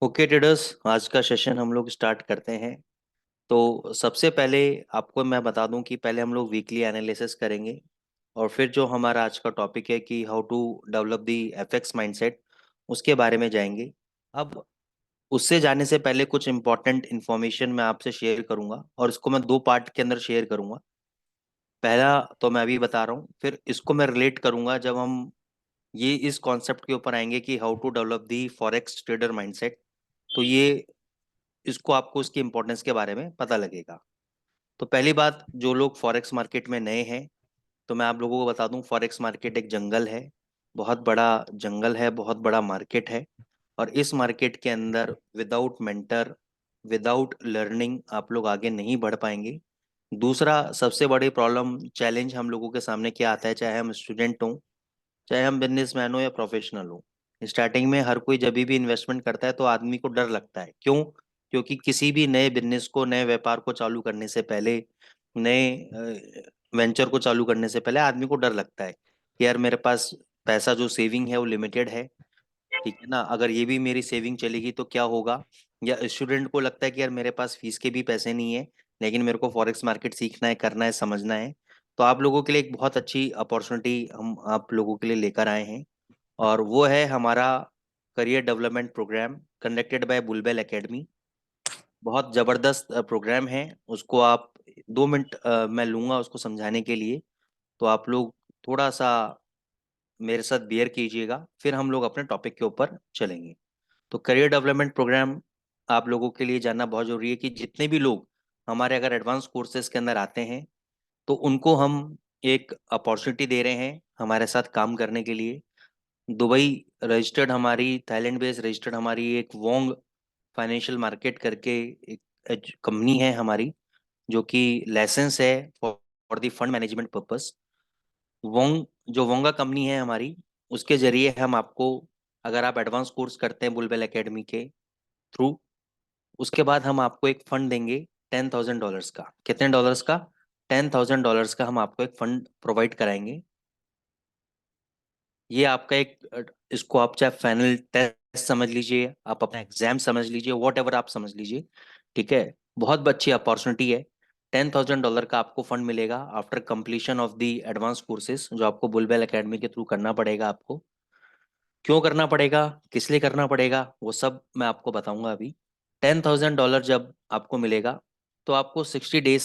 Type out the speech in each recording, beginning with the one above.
Okay traders, आज का session हम लोग स्टार्ट करते हैं। तो सबसे पहले आपको मैं बता दूं कि पहले हम लोग वीकली एनालिसिस करेंगे और फिर जो हमारा आज का टॉपिक है कि how to develop the FX mindset, उसके बारे में जाएंगे। अब उससे जाने से पहले कुछ इंपॉर्टेंट इन्फॉर्मेशन मैं आपसे शेयर करूंगा और इसको मैं दो पार्ट के अंदर शेयर करूंगा। पहला तो मैं अभी बता रहा हूँ, फिर इसको मैं रिलेट करूंगा जब हम ये इस कॉन्सेप्ट के ऊपर आएंगे कि how to develop the forex trader mindset. तो ये इसको आपको उसकी इंपॉर्टेंस के बारे में पता लगेगा। तो पहली बात, जो लोग फॉरेक्स मार्केट में नए हैं तो मैं आप लोगों को बता दूं, फॉरेक्स मार्केट एक जंगल है, बहुत बड़ा जंगल है, बहुत बड़ा मार्केट है। और इस मार्केट के अंदर विदाउट मेंटर, विदाउट लर्निंग आप लोग आगे नहीं बढ़ पाएंगे। दूसरा सबसे बड़ी प्रॉब्लम चैलेंज हम लोगों के सामने क्या आता है, चाहे हम स्टूडेंट हों, चाहे हम बिजनेसमैन हो या प्रोफेशनल हो। स्टार्टिंग में हर कोई जब भी इन्वेस्टमेंट करता है तो आदमी को डर लगता है। क्यों? क्योंकि किसी भी नए बिजनेस को, नए व्यापार को चालू करने से पहले, नए वेंचर को चालू करने से पहले आदमी को डर लगता है कि यार मेरे पास पैसा जो सेविंग है वो लिमिटेड है, ठीक है ना, अगर ये भी मेरी सेविंग चलेगी तो क्या होगा। या स्टूडेंट को लगता है कि यार मेरे पास फीस के भी पैसे नहीं है, लेकिन मेरे को फॉरेक्स मार्केट सीखना है, करना है, समझना है। तो आप लोगों के लिए एक बहुत अच्छी अपॉर्चुनिटी हम आप लोगों के लिए लेकर आए हैं, और वो है हमारा career development programme conducted by Bluebell academy. बहुत ज़बरदस्त प्रोग्राम है। उसको आप 2 मिनट मैं लूँगा उसको समझाने के लिए, तो आप लोग थोड़ा सा मेरे साथ बियर कीजिएगा, फिर हम लोग अपने टॉपिक के ऊपर चलेंगे। तो करियर डेवलपमेंट प्रोग्राम आप लोगों के लिए जानना बहुत ज़रूरी है कि जितने भी लोग हमारे अगर एडवांस कोर्सेज के अंदर आते हैं तो उनको हम एक अपॉर्चुनिटी दे रहे हैं हमारे साथ काम करने के लिए। दुबई रजिस्टर्ड हमारी, थाईलैंड बेस्ड रजिस्टर्ड हमारी एक वोंग फाइनेंशियल मार्केट करके एक कंपनी है हमारी, जो कि लाइसेंस है for the fund management purpose. Wong, जो वोंगा कंपनी है हमारी, उसके जरिए हम आपको, अगर आप एडवांस कोर्स करते हैं बुलबेल एकेडमी के थ्रू, उसके बाद हम आपको एक फंड देंगे $10,000 का। कितने डॉलर्स का? $10,000 का हम आपको एक फंड प्रोवाइड कराएंगे। ये आपका एक इसको आप चाहे फाइनल टेस्ट समझ लीजिए, आप अपना एग्जाम समझ लीजिए, वॉट एवर आप समझ लीजिए, ठीक है। बहुत अच्छी अपॉर्चुनिटी है। $10,000 का आपको फंड मिलेगा after completion of the advance courses, जो आपको बुलबेल एकेडमी के थ्रू करना पड़ेगा। आपको क्यों करना पड़ेगा, किस लिए करना पड़ेगा, वो सब मैं आपको बताऊंगा अभी। $10,000 जब आपको मिलेगा तो आपको 60 डेज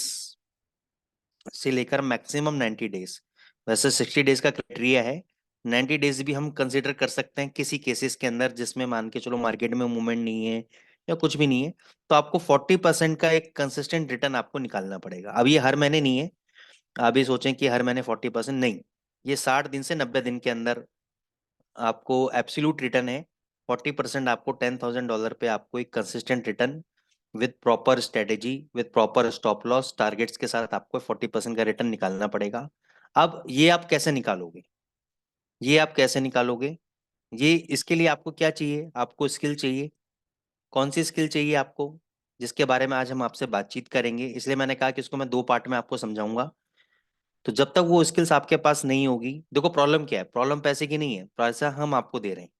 से लेकर मैक्सिमम 90 डेज, वैसे 60 डेज का क्राइटेरिया है, 90 डेज भी हम कंसिडर कर सकते हैं किसी केसेस के अंदर जिसमें मान के चलो मार्केट में मूवमेंट नहीं है या कुछ भी नहीं है। तो आपको 40% का एक कंसिस्टेंट रिटर्न आपको निकालना पड़ेगा। अब ये हर महीने नहीं है, आप भी सोचें कि हर महीने 40% नहीं, ये 60 दिन से 90 दिन के अंदर आपको एब्सोल्यूट रिटर्न है। 40% आपको $10,000 पे आपको एक consistent return with proper strategy, with proper stop loss targets के साथ आपको 40% का रिटर्न निकालना पड़ेगा। अब ये आप कैसे निकालोगे, ये आप कैसे निकालोगे? ये इसके लिए आपको क्या चाहिए, आपको स्किल चाहिए। कौन सी स्किल चाहिए आपको, जिसके बारे में आज हम आपसे बातचीत करेंगे। इसलिए मैंने कहा कि इसको मैं दो पार्ट में आपको समझाऊंगा। तो जब तक वो स्किल्स आपके पास नहीं होगी, देखो प्रॉब्लम क्या है, प्रॉब्लम पैसे की नहीं है, पैसा हम आपको दे रहे हैं,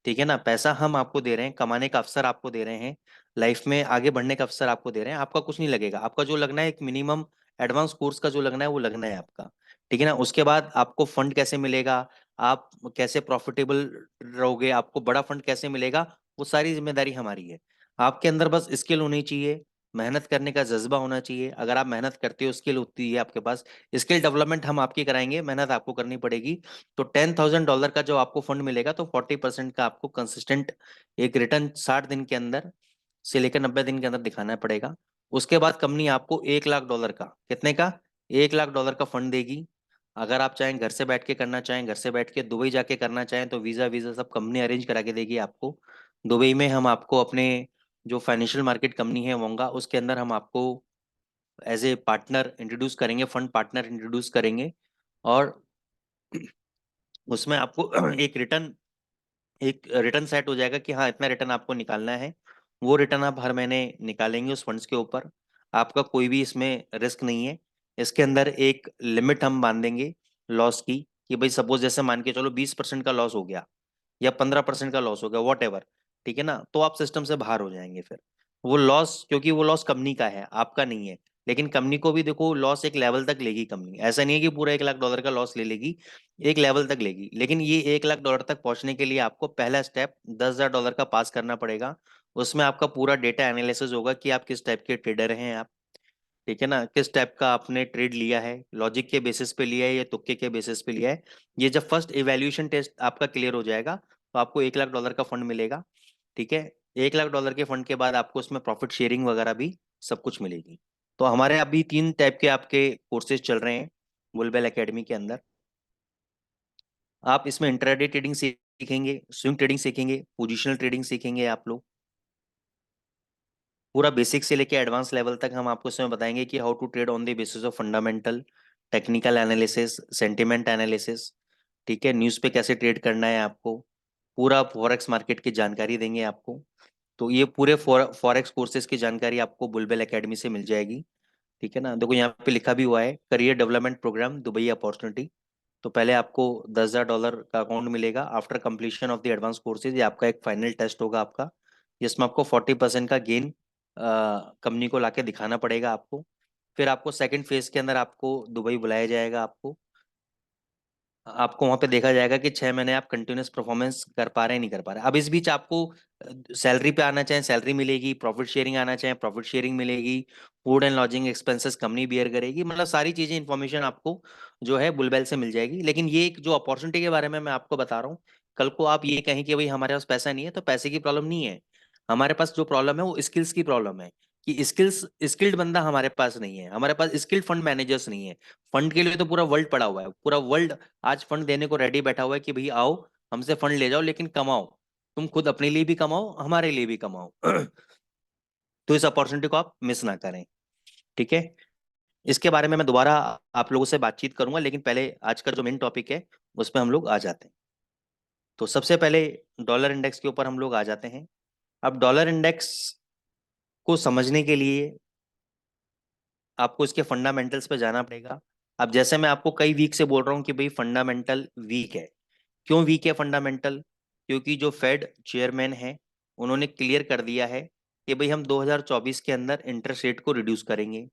ठीक है ना, पैसा हम आपको दे रहे हैं, कमाने का अवसर आपको दे रहे हैं, लाइफ में आगे बढ़ने का अवसर आपको दे रहे हैं। आपका कुछ नहीं लगेगा, आपका जो लगना है एक मिनिमम एडवांस कोर्स का जो लगना है वो लगना है आपका, ठीक है ना। उसके बाद आपको फंड कैसे मिलेगा, आप कैसे प्रॉफिटेबल रहोगे, आपको बड़ा फंड कैसे मिलेगा, वो सारी जिम्मेदारी हमारी है। आपके अंदर बस स्किल होनी चाहिए, मेहनत करने का जज्बा होना चाहिए। अगर आप मेहनत करते हो, स्किल होती है आपके पास, स्किल डेवलपमेंट हम आपकी कराएंगे, मेहनत आपको करनी पड़ेगी। तो $10,000 का जो आपको फंड मिलेगा तो 40% का आपको कंसिस्टेंट एक रिटर्न 60 दिन के अंदर से लेकर 90 दिन के अंदर दिखाना पड़ेगा। उसके बाद कंपनी आपको $1,00,000 का, कितने का, $1,00,000 का फंड देगी। अगर आप चाहें घर से बैठ के करना चाहें, घर से बैठ के दुबई जाके करना चाहें, तो वीज़ा वीज़ा सब कंपनी अरेंज करा के देगी आपको। दुबई में हम आपको अपने जो फाइनेंशियल मार्केट कंपनी है वोंगा, उसके अंदर हम आपको एज ए पार्टनर इंट्रोड्यूस करेंगे, फंड पार्टनर इंट्रोड्यूस करेंगे। और उसमें आपको एक रिटर्न सेट हो जाएगा कि हाँ इतना रिटर्न आपको निकालना है। वो रिटर्न आप हर महीने निकालेंगे उस फंड्स के ऊपर। आपका कोई भी इसमें रिस्क नहीं है। इसके अंदर एक लिमिट हम बांधेंगे लॉस की, कि भाई सपोज जैसे मान के चलो 20% का लॉस हो गया या 15% का लॉस हो गया, वॉट एवर, ठीक है ना, तो आप सिस्टम से बाहर हो जाएंगे फिर। वो लॉस, क्योंकि वो लॉस कंपनी का है, आपका नहीं है। लेकिन कंपनी को भी देखो लॉस एक लेवल तक लेगी कंपनी, ऐसा नहीं है कि पूरा $1 लाख का लॉस ले लेगी, एक लेवल तक लेगी। लेकिन ये $1 लाख तक पहुंचने के लिए आपको पहला स्टेप $10,000 का पास करना पड़ेगा। उसमें आपका पूरा डेटा एनालिसिस होगा कि आप किस टाइप के ट्रेडर हैं आप, ठीक है ना, किस टाइप का आपने ट्रेड लिया है, लॉजिक के बेसिस पे लिया है या तुक्के के बेसिस पे लिया है। ये जब फर्स्ट इवैल्यूएशन टेस्ट आपका क्लियर हो जाएगा तो आपको $1 लाख का फंड मिलेगा। ठीक है। $1 लाख के फंड के बाद आपको उसमें प्रॉफिट शेयरिंग वगैरह भी सब कुछ मिलेगी। तो हमारे अभी 3 टाइप के आपके कोर्सेज चल रहे हैं बुलबेल एकेडमी के अंदर। आप इसमें इंट्राडे ट्रेडिंग सीखेंगे, स्विंग ट्रेडिंग सीखेंगे, पोजिशनल ट्रेडिंग सीखेंगे आप लोग। पूरा बेसिक से लेके एडवांस लेवल तक हम आपको इसमें बताएंगे कि how to trade on the basis of fundamental, technical analysis, sentiment analysis. ठीक है, न्यूज़ पे कैसे ट्रेड करना है आपको, पूरा फॉरेक्स मार्केट की जानकारी देंगे आपको। तो ये पूरे फॉरेक्स कोर्सेज की जानकारी आपको बुलबेल एकेडमी से मिल जाएगी। ठीक है ना, देखो यहाँ पे लिखा भी हुआ है career development program Dubai opportunity. तो पहले आपको $10,000 का अकाउंट मिलेगा after completion of the advance courses. ये आपका एक फाइनल टेस्ट होगा आपका, जिसमें आपको 40% का गेन कंपनी को लाके दिखाना पड़ेगा आपको। फिर आपको सेकंड फेज के अंदर आपको दुबई बुलाया जाएगा। आपको वहां पे देखा जाएगा कि 6 महीने आप कंटिन्यूस परफॉर्मेंस कर पा रहे हैं नहीं कर पा रहे। अब इस बीच आपको सैलरी पे आना चाहे सैलरी मिलेगी, प्रॉफिट शेयरिंग आना चाहे प्रॉफिट शेयरिंग मिलेगी, food and lodging expenses company bear करेगी, मतलब सारी चीजें इन्फॉर्मेशन आपको जो है बुलबेल से मिल जाएगी। लेकिन ये एक जो अपॉर्चुनिटी के बारे में मैं आपको बता रहा हूँ, कल को आप ये कहें कि भाई हमारे पास पैसा नहीं है, तो पैसे की प्रॉब्लम नहीं है। हमारे पास जो प्रॉब्लम है वो स्किल्स की प्रॉब्लम है, कि स्किल्ड बंदा हमारे पास नहीं है, हमारे पास स्किल्ड फंड मैनेजर्स नहीं है। फंड के लिए तो पूरा वर्ल्ड पड़ा हुआ है, पूरा वर्ल्ड आज फंड देने को रेडी बैठा हुआ है कि भाई आओ हमसे फंड ले जाओ, लेकिन कमाओ, तुम खुद अपने लिए भी कमाओ हमारे लिए भी कमाओ। तो इस अपॉर्चुनिटी को आप मिस ना करें। ठीक है। इसके बारे में मैं दोबारा आप लोगों से बातचीत करूंगा, लेकिन पहले आज का जो मेन टॉपिक है उस पर हम लोग आ जाते हैं। तो सबसे पहले डॉलर इंडेक्स के ऊपर हम लोग आ जाते हैं। अब डॉलर इंडेक्स को समझने के लिए आपको इसके फंडामेंटल्स पे जाना पड़ेगा। अब जैसे मैं आपको कई वीक से बोल रहा हूँ कि भाई फंडामेंटल वीक है। क्यों वीक है फंडामेंटल? क्योंकि जो फेड चेयरमैन है उन्होंने क्लियर कर दिया है कि भाई हम 2024 के अंदर इंटरेस्ट रेट को रिड्यूस करेंगे।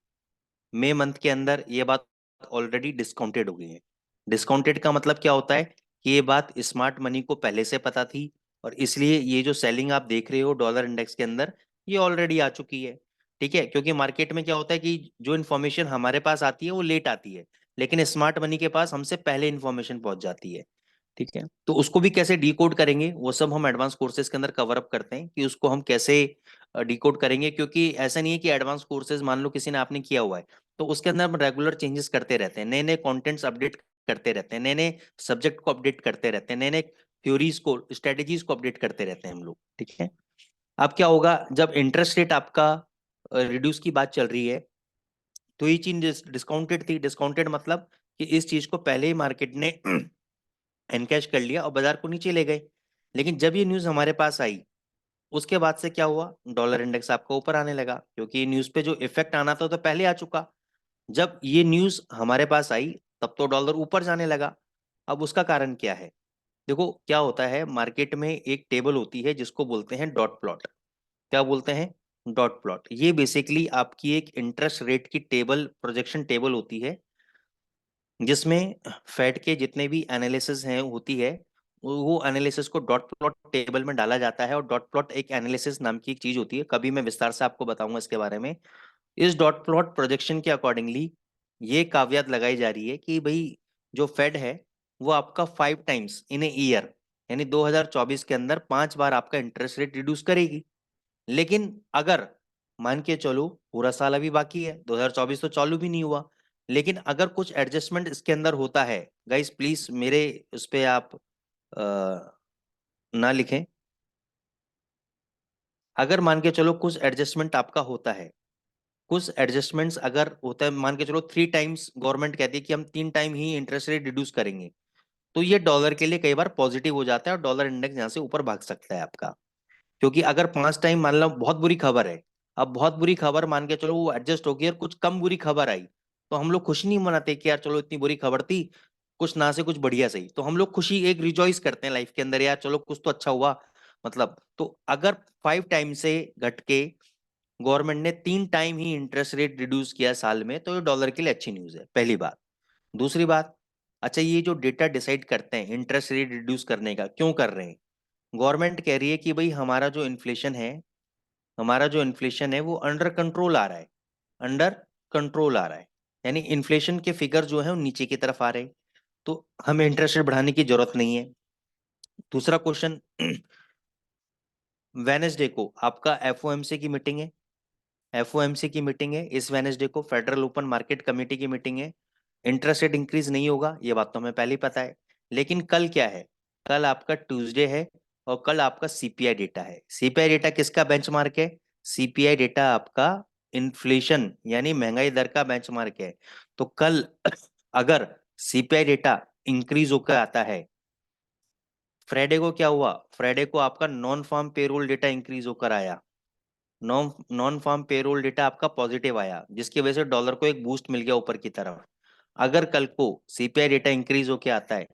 मई मंथ के अंदर ये बात ऑलरेडी डिस्काउंटेड हो गई है। डिस्काउंटेड का मतलब क्या होता है कि ये बात स्मार्ट मनी को पहले से पता थी, और इसलिए ये जो सेलिंग आप देख रहे हो डॉलर इंडेक्स के अंदर, ये ऑलरेडी आ चुकी है। ठीक है, क्योंकि मार्केट में क्या होता है कि जो इन्फॉर्मेशन हमारे पास आती है वो लेट आती है, लेकिन स्मार्ट मनी के पास हमसे पहले इन्फॉर्मेशन पहुंच जाती है। ठीक है, तो उसको भी कैसे डिकोड करेंगे वो सब हम एडवांस कोर्सेज के अंदर कवर अप करते हैं कि उसको हम कैसे डिकोड करेंगे। क्योंकि ऐसा नहीं है कि एडवांस कोर्सेज मान लो किसी ने आपने किया हुआ है तो उसके अंदर हम रेगुलर चेंजेस करते रहते हैं, नए नए कंटेंट्स अपडेट करते रहते हैं, नए नए सब्जेक्ट को अपडेट करते रहते हैं, नए नए थ्योरीज को स्ट्रेटेजीज को अपडेट करते रहते हैं हम लोग। ठीक है। अब क्या होगा जब इंटरेस्ट रेट आपका रिड्यूस की बात चल रही है, तो ये चीज डिस्काउंटेड थी। डिस्काउंटेड मतलब कि इस चीज को पहले ही मार्केट ने एनकैश कर लिया और बाजार को नीचे ले गए। लेकिन जब ये न्यूज हमारे पास आई, उसके बाद से क्या हुआ, डॉलर इंडेक्स आपका ऊपर आने लगा, क्योंकि न्यूज पे जो इफेक्ट आना था तो पहले आ चुका। जब ये न्यूज हमारे पास आई तब तो डॉलर ऊपर जाने लगा। अब उसका कारण क्या है? देखो क्या होता है, मार्केट में एक टेबल होती है जिसको बोलते हैं डॉट प्लॉट। क्या बोलते हैं? Dot plot. ये बेसिकली आपकी एक इंटरेस्ट रेट की टेबल, प्रोजेक्शन टेबल होती है, जिसमें फेड के जितने भी एनालिसिस हैं होती है, वो analysis co dot plot table में डाला जाता है। और डॉट प्लॉट एक एनालिसिस नाम की एक चीज होती है, कभी मैं विस्तार से आपको बताऊंगा इसके बारे में। इस डॉट प्लॉट प्रोजेक्शन के अकॉर्डिंगली ये कावियत लगाई जा रही है कि भाई जो फेड है वो आपका 5 टाइम्स इन ए ईयर, यानी 2024 के अंदर 5 बार आपका इंटरेस्ट रेट रिड्यूस करेगी। लेकिन अगर मान के चलो पूरा साल अभी बाकी है, 2024 तो चालू भी नहीं हुआ, लेकिन अगर कुछ एडजस्टमेंट इसके अंदर होता है, गाइस प्लीज मेरे उस पे आप ना लिखें। अगर मान के चलो कुछ एडजस्टमेंट आपका होता है, कुछ एडजस्टमेंट्स अगर होता है, मान के चलो 3 टाइम्स गवर्नमेंट कहती है कि हम 3 टाइम ही इंटरेस्ट रेट रिड्यूस करेंगे, तो ये डॉलर के लिए कई बार पॉजिटिव हो जाता है और डॉलर इंडेक्स यहाँ से ऊपर भाग सकता है आपका। क्योंकि अगर 5 टाइम मान लो बहुत बुरी खबर है, अब बहुत बुरी खबर मान के चलो वो एडजस्ट हो गई और कुछ कम बुरी खबर आई, तो हम लोग खुशी नहीं मनाते कि यार चलो इतनी बुरी खबर थी, कुछ ना से कुछ बढ़िया सही, तो हम लोग खुशी एक रिजॉइस करते हैं लाइफ के अंदर, यार चलो कुछ तो अच्छा हुआ। मतलब तो अगर 5 टाइम से घट के गवर्नमेंट ने 3 टाइम ही इंटरेस्ट रेट रिड्यूस किया साल में, तो ये डॉलर के लिए अच्छी न्यूज है, पहली बात। दूसरी बात, अच्छा ये जो डेटा डिसाइड करते हैं इंटरेस्ट रेट रिड्यूस करने का, क्यों कर रहे हैं? गवर्नमेंट कह रही है कि भाई हमारा जो इन्फ्लेशन है, हमारा जो इन्फ्लेशन है वो अंडर कंट्रोल आ रहा है, अंडर कंट्रोल आ रहा है, यानी इन्फ्लेशन के फिगर जो है वो नीचे की तरफ आ रहे हैं, तो हमें इंटरेस्ट रेट बढ़ाने की जरूरत नहीं है। दूसरा क्वेश्चन, वेनेसडे को आपका एफओएमसी की मीटिंग है, एफओएमसी की मीटिंग है इस वेनेसडे को, फेडरल ओपन मार्केट कमेटी की मीटिंग है। इंटरेस्ट रेट इंक्रीज नहीं होगा, ये बात तो हमें पहले ही पता है। लेकिन कल क्या है? कल आपका ट्यूसडे है और कल आपका सीपीआई डेटा है। सीपीआई डेटा किसका बेंचमार्क है? सीपीआई डेटा आपका इन्फ्लेशन यानी महंगाई दर का बेंचमार्क है। तो कल अगर सीपीआई डेटा इंक्रीज होकर आता है, फ्राइडे को क्या हुआ? फ्राइडे को आपका non farm payroll data increase होकर आया, non non farm payroll data आपका पॉजिटिव आया, जिसकी वजह से डॉलर को एक बूस्ट मिल गया ऊपर की तरफ। अगर कल को सीपीआई डेटा इंक्रीज होके आता है,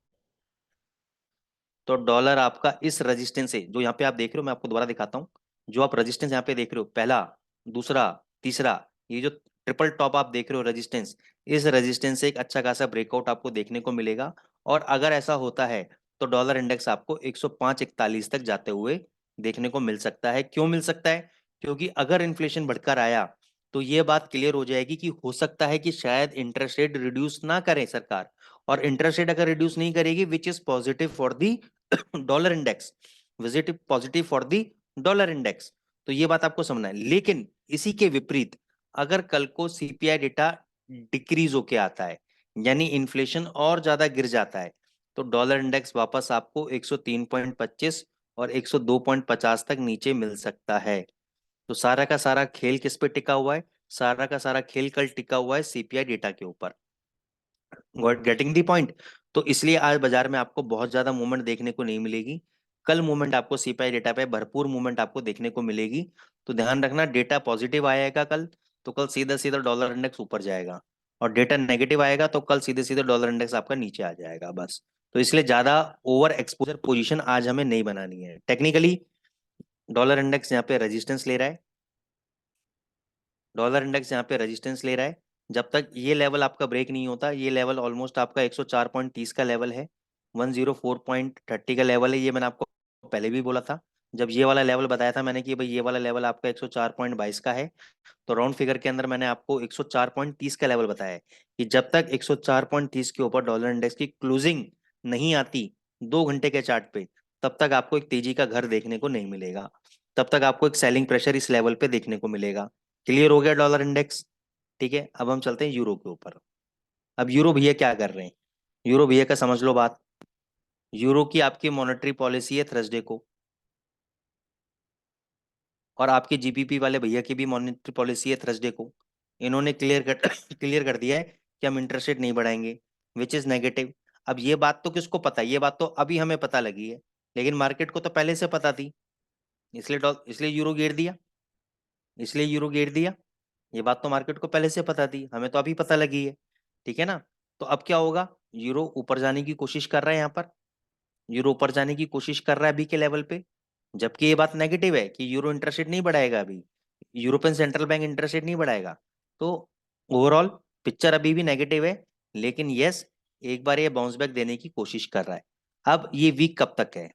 तो डॉलर आपका इस रेजिस्टेंस से, जो यहाँ पे आप देख रहे हो, मैं आपको दोबारा दिखाता हूँ, जो आप रेजिस्टेंस यहाँ पे देख रहे हो, पहला, दूसरा, तीसरा, ये जो ट्रिपल टॉप आप देख रहे हो रेजिस्टेंस, इस रेजिस्टेंस से एक अच्छा खासा ब्रेकआउट आपको देखने को मिलेगा। और अगर ऐसा होता है तो डॉलर इंडेक्स आपको 105.41 तक जाते हुए देखने को मिल सकता है। क्यों मिल सकता है? क्योंकि अगर इन्फ्लेशन बढ़कर आया तो ये बात क्लियर हो जाएगी कि हो सकता है कि शायद इंटरेस्ट रेट रिड्यूस ना करें सरकार, और इंटरेस्ट रेट अगर रिड्यूस नहीं करेगी, which is positive for the dollar index, विजिटिव positive for the dollar index. तो ये बात आपको समझना है। लेकिन इसी के विपरीत, अगर कल को सीपीआई डेटा डिक्रीज होके आता है, यानी इन्फ्लेशन और ज्यादा गिर जाता है, तो डॉलर इंडेक्स वापस आपको 103.25 और 102.50 तक नीचे मिल सकता है। तो सारा का सारा खेल किस पे टिका हुआ है? सारा का सारा खेल कल टिका हुआ है सीपीआई डेटा के ऊपर। Getting the point? तो इसलिए आज बाजार में आपको बहुत ज्यादा मूवमेंट देखने को नहीं मिलेगी। कल मूवमेंट आपको सीपीआई डेटा पे भरपूर मूवमेंट आपको देखने को मिलेगी। तो ध्यान रखना, डेटा पॉजिटिव आएगा कल, तो कल सीधा सीधा डॉलर इंडेक्स ऊपर जाएगा, और डेटा नेगेटिव आएगा तो कल सीधे सीधे डॉलर इंडेक्स आपका नीचे आ जाएगा बस। तो इसलिए ज्यादा ओवर एक्सपोजर पोजीशन आज हमें नहीं बनानी है। टेक्निकली डॉलर इंडेक्स यहाँ पे रेजिस्टेंस ले रहा है, डॉलर इंडेक्स यहाँ पे रेजिस्टेंस ले रहा है। जब तक ये लेवल आपका ब्रेक नहीं होता, ये लेवल ऑलमोस्ट आपका 104.30 का लेवल है, 104.30 का लेवल है, ये मैंने आपको पहले भी बोला था। जब ये वाला लेवल बताया था मैंने कि भाई ये वाला लेवल आपका 104.22 का है, तो राउंड फिगर के अंदर मैंने आपको 104.30 का लेवल बताया है कि जब तक 104.30 के ऊपर डॉलर इंडेक्स की क्लोजिंग नहीं आती 2 घंटे के चार्ट पे, तब तक आपको एक तेजी का घर देखने को नहीं मिलेगा, तब तक आपको एक सेलिंग प्रेशर इस लेवल पे देखने को मिलेगा। क्लियर हो गया डॉलर इंडेक्स? ठीक है, अब हम चलते हैं यूरो के ऊपर। अब यूरो भैया क्या कर रहे हैं? यूरो भैया का समझ लो बात। यूरो की आपकी मॉनेटरी पॉलिसी है थर्सडे को, और आपके जीबीपी वाले भैया की भी मॉनेटरी पॉलिसी है थर्सडे को। इन्होंने क्लियर कर क्लियर कर दिया है कि हम इंटरेस्ट रेट नहीं बढ़ाएंगे, विच इज नेगेटिव। अब ये बात तो किसको पता है? ये बात तो अभी हमें पता लगी है, लेकिन मार्केट को तो पहले से पता थी, इसलिए इसलिए यूरो गिर दिया, इसलिए यूरो गिर दिया। ये बात तो मार्केट को पहले से पता थी, हमें तो अभी पता लगी है। ठीक है ना? तो अब क्या होगा? यूरो ऊपर जाने की कोशिश कर रहा है, यहाँ पर यूरो ऊपर जाने की कोशिश कर रहा है अभी के लेवल पे, जबकि ये बात नेगेटिव है कि यूरो इंटरेस्ट रेट नहीं बढ़ाएगा अभी, European central bank interest rate नहीं बढ़ाएगा। तो ओवरऑल पिक्चर अभी भी नेगेटिव है, लेकिन यस, एक बार ये बाउंस बैक देने की कोशिश कर रहा है। अब ये वीक कब तक है?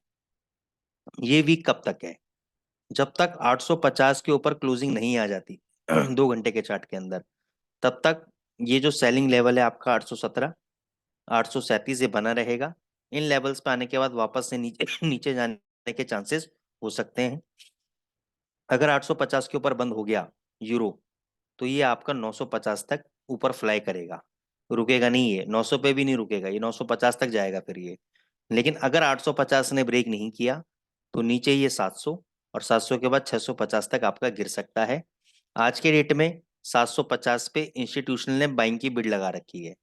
ये वीक कब तक है? जब तक 850 के ऊपर क्लोजिंग नहीं आ जाती 2 घंटे के चार्ट के अंदर, तब तक ये जो सेलिंग लेवल है आपका 817, 837 ये बना रहेगा। इन लेवल्स पे आने के बाद वापस से नीचे नीचे जाने के चांसेस हो सकते हैं। अगर 850 के ऊपर बंद हो गया यूरो, तो ये आपका 950 तक ऊपर फ्लाई करेगा। रुकेगा नहीं, ये 900 पे भी नहीं रुकेगा, ये 950 तक जाएगा फिर ये। लेकिन अगर 850 ने ब्रेक नहीं किया तो नीचे ये 700, और 700 के बाद 650 तक आपका गिर सकता है। आज के डेट में 750 पे इंस्टीट्यूशनल ने बाइंग की बिड लगा रखी है,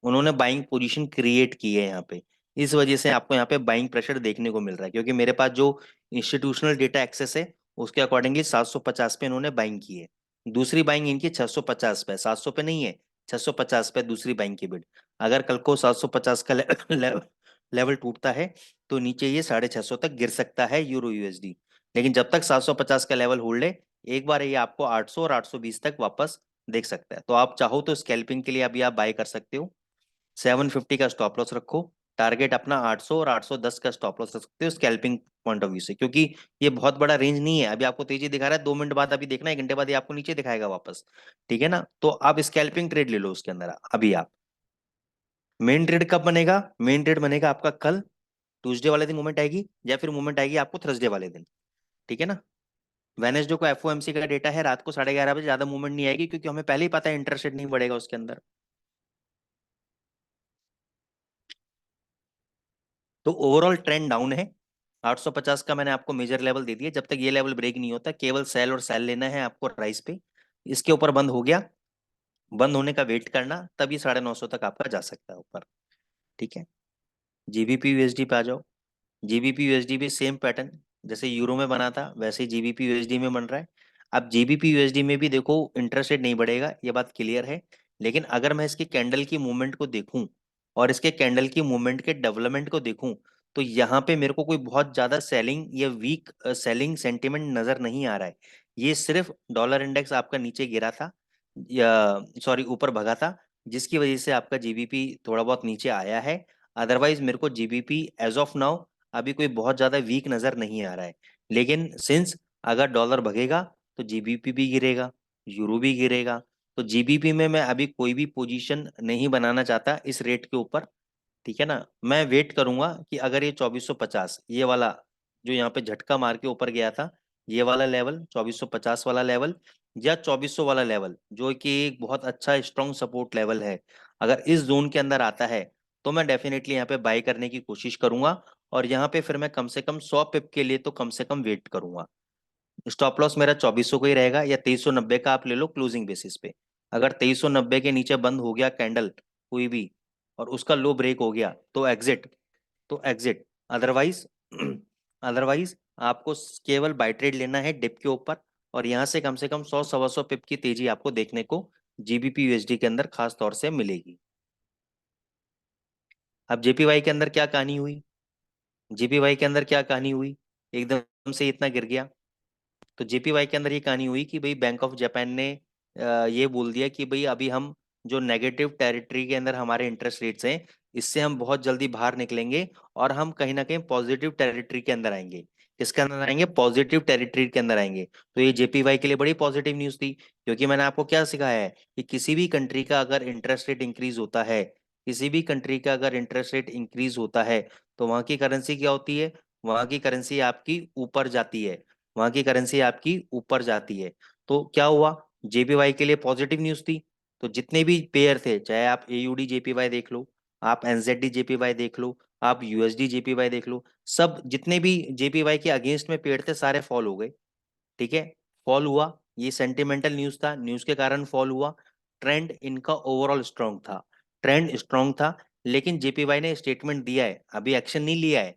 उन्होंने बाइंग पोजीशन क्रिएट की है यहाँ पे। इस वजह से आपको यहाँ पे बाइंग प्रेशर देखने को मिल रहा है, क्योंकि मेरे पास जो इंस्टीट्यूशनल डेटा एक्सेस है उसके अकॉर्डिंगली 750 पे इन्होंने बाइंग की है। दूसरी बाइंग इनकी 650 पे, 700 पे नहीं है, 650 पे दूसरी बाइंग की बिड। अगर कल को 750 का लेवल टूटता है तो नीचे ये 650 तक गिर सकता है यूरो यूएसडी। लेकिन जब तक 750 का लेवल होल्ड है, एक बार ये आपको 800 और 820 तक वापस देख सकता है। तो आप चाहो तो स्कैल्पिंग के लिए अभी आप बाय कर सकते हो। 750 का स्टॉप लॉस रखो, टारगेट अपना 800 और 810 का स्टॉप लॉस रख सकते हो स्कैल्पिंग पॉइंट ऑफ व्यू से, क्योंकि ये बहुत बड़ा रेंज नहीं है। अभी आपको तेजी दिखा रहा है, 2 मिनट बाद अभी देखना, 1 घंटे बाद ये आपको नीचे दिखाएगा वापस। ठीक है ना, तो आप स्कैल्पिंग ट्रेड ले लो उसके अंदर अभी आप। मेन ट्रेड कब बनेगा? मेन ट्रेड बनेगा आपका कल, ट्यूसडे वाले दिन मूवमेंट आएगी, या फिर मूवमेंट आएगी आपको थर्सडे वाले दिन। ठीक है ना। वेनेसडे को एफओएमसी का डेटा है, रात को 11:30 बजे, ज्यादा मूवमेंट नहीं आएगी, क्योंकि हमें पहले ही पता है इंटरेस्ट रेट नहीं बढ़ेगा उसके अंदर। तो ओवरऑल ट्रेंड डाउन है। 850 का मैंने आपको मेजर लेवल दे दिया, जब तक ये लेवल ब्रेक नहीं होता केवल सेल और सेल लेना है आपको राइस पे। इसके ऊपर बंद हो गया, बंद होने का वेट करना, तभी 950 तक आपका जा सकता है ऊपर। ठीक है। जीबीपी यूएसडी पे आ जाओ। जीबीपी यूएसडी भी सेम पैटर्न, जैसे यूरो में बना था वैसे ही जीबीपी यूएसडी में बन रहा है। अब जीबीपी यूएसडी में भी देखो इंटरेस्ट रेट नहीं बढ़ेगा, ये बात क्लियर है। लेकिन अगर मैं इसकी कैंडल की मूवमेंट को देखूं और इसके कैंडल की मूवमेंट के डेवलपमेंट को देखूं, तो यहाँ पे मेरे को कोई बहुत ज्यादा सेलिंग या वीक सेलिंग सेंटिमेंट नजर नहीं आ रहा है। ये सिर्फ डॉलर इंडेक्स आपका नीचे गिरा था, या सॉरी ऊपर भगा था, जिसकी वजह से आपका जीबीपी थोड़ा बहुत नीचे आया है। अदरवाइज मेरे को जीबीपी एज ऑफ नाउ अभी कोई बहुत ज्यादा वीक नजर नहीं आ रहा है। लेकिन सिंस अगर डॉलर भगेगा तो जीबीपी भी गिरेगा, यूरो भी गिरेगा। तो जीबीपी में मैं अभी कोई भी पोजीशन नहीं बनाना चाहता इस रेट के ऊपर। ठीक है ना, मैं वेट करूंगा कि अगर ये 2450, ये वाला जो यहाँ पे झटका मार के ऊपर गया था, ये वाला लेवल 2450 वाला लेवल, या 2400 वाला लेवल जो कि एक बहुत अच्छा स्ट्रॉन्ग सपोर्ट लेवल है, अगर इस जोन के अंदर आता है तो मैं डेफिनेटली यहाँ पे बाय करने की कोशिश करूंगा। और यहाँ पे फिर मैं कम से कम 100 पिप के लिए तो कम से कम वेट करूंगा। स्टॉप लॉस मेरा 2400 का ही रहेगा, या 2390 का आप ले लो क्लोजिंग बेसिस पे। अगर 2390 के नीचे बंद हो गया कैंडल कोई भी, और उसका लो ब्रेक हो गया तो एग्जिट, तो एग्जिट। अदरवाइज अदरवाइज आपको केवल बाय ट्रेड लेना है डिप के ऊपर, और यहाँ से कम 100 सवा 100 पिप की तेजी आपको देखने को जीबीपी यूएसडी के अंदर खास तौर से मिलेगी। अब जेपीवाई के अंदर क्या कहानी हुई? जेपीवाई के अंदर क्या कहानी हुई, एकदम से इतना गिर गया? तो जेपीवाई के अंदर ये कहानी हुई कि भाई बैंक ऑफ जापान ने ये बोल दिया कि भाई अभी हम जो नेगेटिव टेरिटरी के अंदर हमारे इंटरेस्ट रेट्स हैं, इससे हम बहुत जल्दी बाहर निकलेंगे, और हम कहीं ना कहीं पॉजिटिव टेरिटरी के अंदर आएंगे। किसके अंदर आएंगे? पॉजिटिव टेरिटरी के अंदर आएंगे। तो ये जेपीवाई के लिए बड़ी पॉजिटिव न्यूज थी, क्योंकि मैंने आपको क्या सिखाया है कि किसी भी कंट्री का अगर इंटरेस्ट रेट इंक्रीज होता है, किसी भी कंट्री का अगर इंटरेस्ट रेट इंक्रीज होता है, तो वहां की करेंसी क्या होती है? वहां की करेंसी आपकी ऊपर जाती है, वहां की करेंसी आपकी ऊपर जाती है। तो क्या हुआ? जेपीवाई के लिए पॉजिटिव न्यूज थी। तो जितने भी पेयर थे, चाहे आप एयूडी जेपीवाई देख लो, आप एनजेडी जेपीवाई देख लो, आप यूएसडी जेपीवाई देख लो, सब जितने भी जेपीवाई के अगेंस्ट में पेयर थे सारे फॉल हो गए। ठीक है, फॉल हुआ, ये सेंटिमेंटल न्यूज था, न्यूज के कारण फॉल हुआ। ट्रेंड इनका ओवरऑल स्ट्रांग था, ट्रेंड स्ट्रांग था। लेकिन जेपीवाई ने स्टेटमेंट दिया है, अभी एक्शन नहीं लिया है।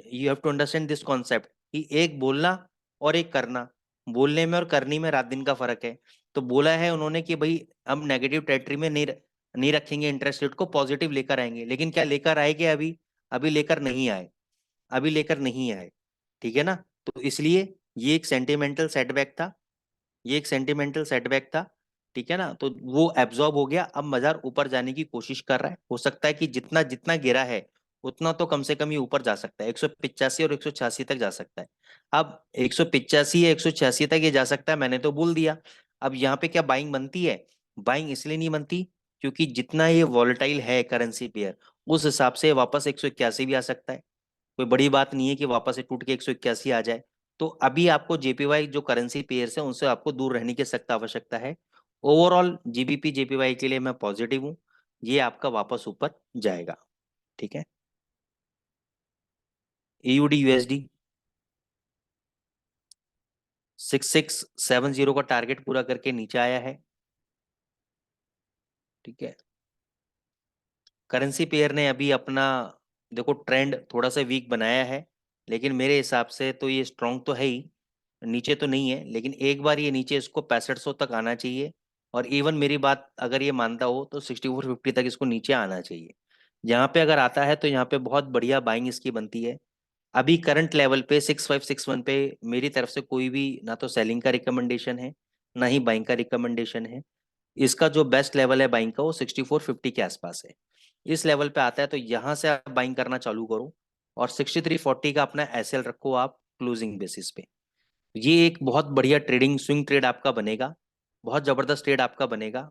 You have to understand this concept कि एक बोलना और एक करना, बोलने में और करने में रात दिन का फर्क है। तो बोला है उन्होंने कि भाई हम नेगेटिव टेरिटरी में नहीं रखेंगे, इंटरेस्ट रेट को पॉजिटिव लेकर आएंगे। लेकिन क्या लेकर आए क्या? अभी अभी लेकर नहीं आए, अभी लेकर नहीं आए। ठीक है ना। तो इसलिए ये एक सेंटिमेंटल सेटबैक था, ये एक सेंटिमेंटल सेटबैक था। ठीक है ना, तो वो एब्जॉर्ब हो गया, अब बाजार ऊपर जाने की कोशिश कर रहा है। हो सकता है कि जितना जितना गिरा है उतना तो कम से कम ये ऊपर जा सकता है, 185 और 186 तक जा सकता है। अब 185 या 186 तक ये जा सकता है, मैंने तो बोल दिया। अब यहाँ पे क्या बाइंग बनती है? बाइंग इसलिए नहीं बनती क्योंकि जितना ये वॉलेटाइल है करेंसी पेयर, उस हिसाब से वापस 181 भी आ सकता है। कोई बड़ी बात नहीं है कि वापस से टूट के 181 आ जाए। तो अभी आपको जेपीवाई जो करेंसी पेयर्स है उनसे आपको दूर रहने की सख्त आवश्यकता है। ओवरऑल जीबीपी जेपीवाई के लिए मैं पॉजिटिव हूँ। ये आपका वापस ऊपर जाएगा। ठीक है। AUD USD 6670 का टारगेट पूरा करके नीचे आया है। ठीक है। करेंसी पेयर ने अभी अपना, देखो, ट्रेंड थोड़ा सा वीक बनाया है, लेकिन मेरे हिसाब से तो ये स्ट्रांग तो है ही, नीचे तो नहीं है, लेकिन एक बार ये नीचे इसको 6500 तक आना चाहिए। और इवन मेरी बात अगर ये मानता हो तो 6450 तक इसको नीचे आना चाहिए। यहाँ पे अगर आता है तो यहाँ पे बहुत बढ़िया बाइंग इसकी बनती है। अभी करंट लेवल पे 6561 पे मेरी तरफ से कोई भी ना तो सेलिंग का रिकमेंडेशन है, ना ही बाइंग का रिकमेंडेशन है। इसका जो बेस्ट लेवल है बाइंग का वो 6450 के आसपास है। इस लेवल पे आता है तो यहाँ से आप बाइंग करना चालू करो, और 6340 का अपना SL रखो आप क्लोजिंग बेसिस पे। ये एक बहुत बढ़िया ट्रेडिंग स्विंग ट्रेड आपका बनेगा, बहुत जबरदस्त ट्रेड आपका बनेगा।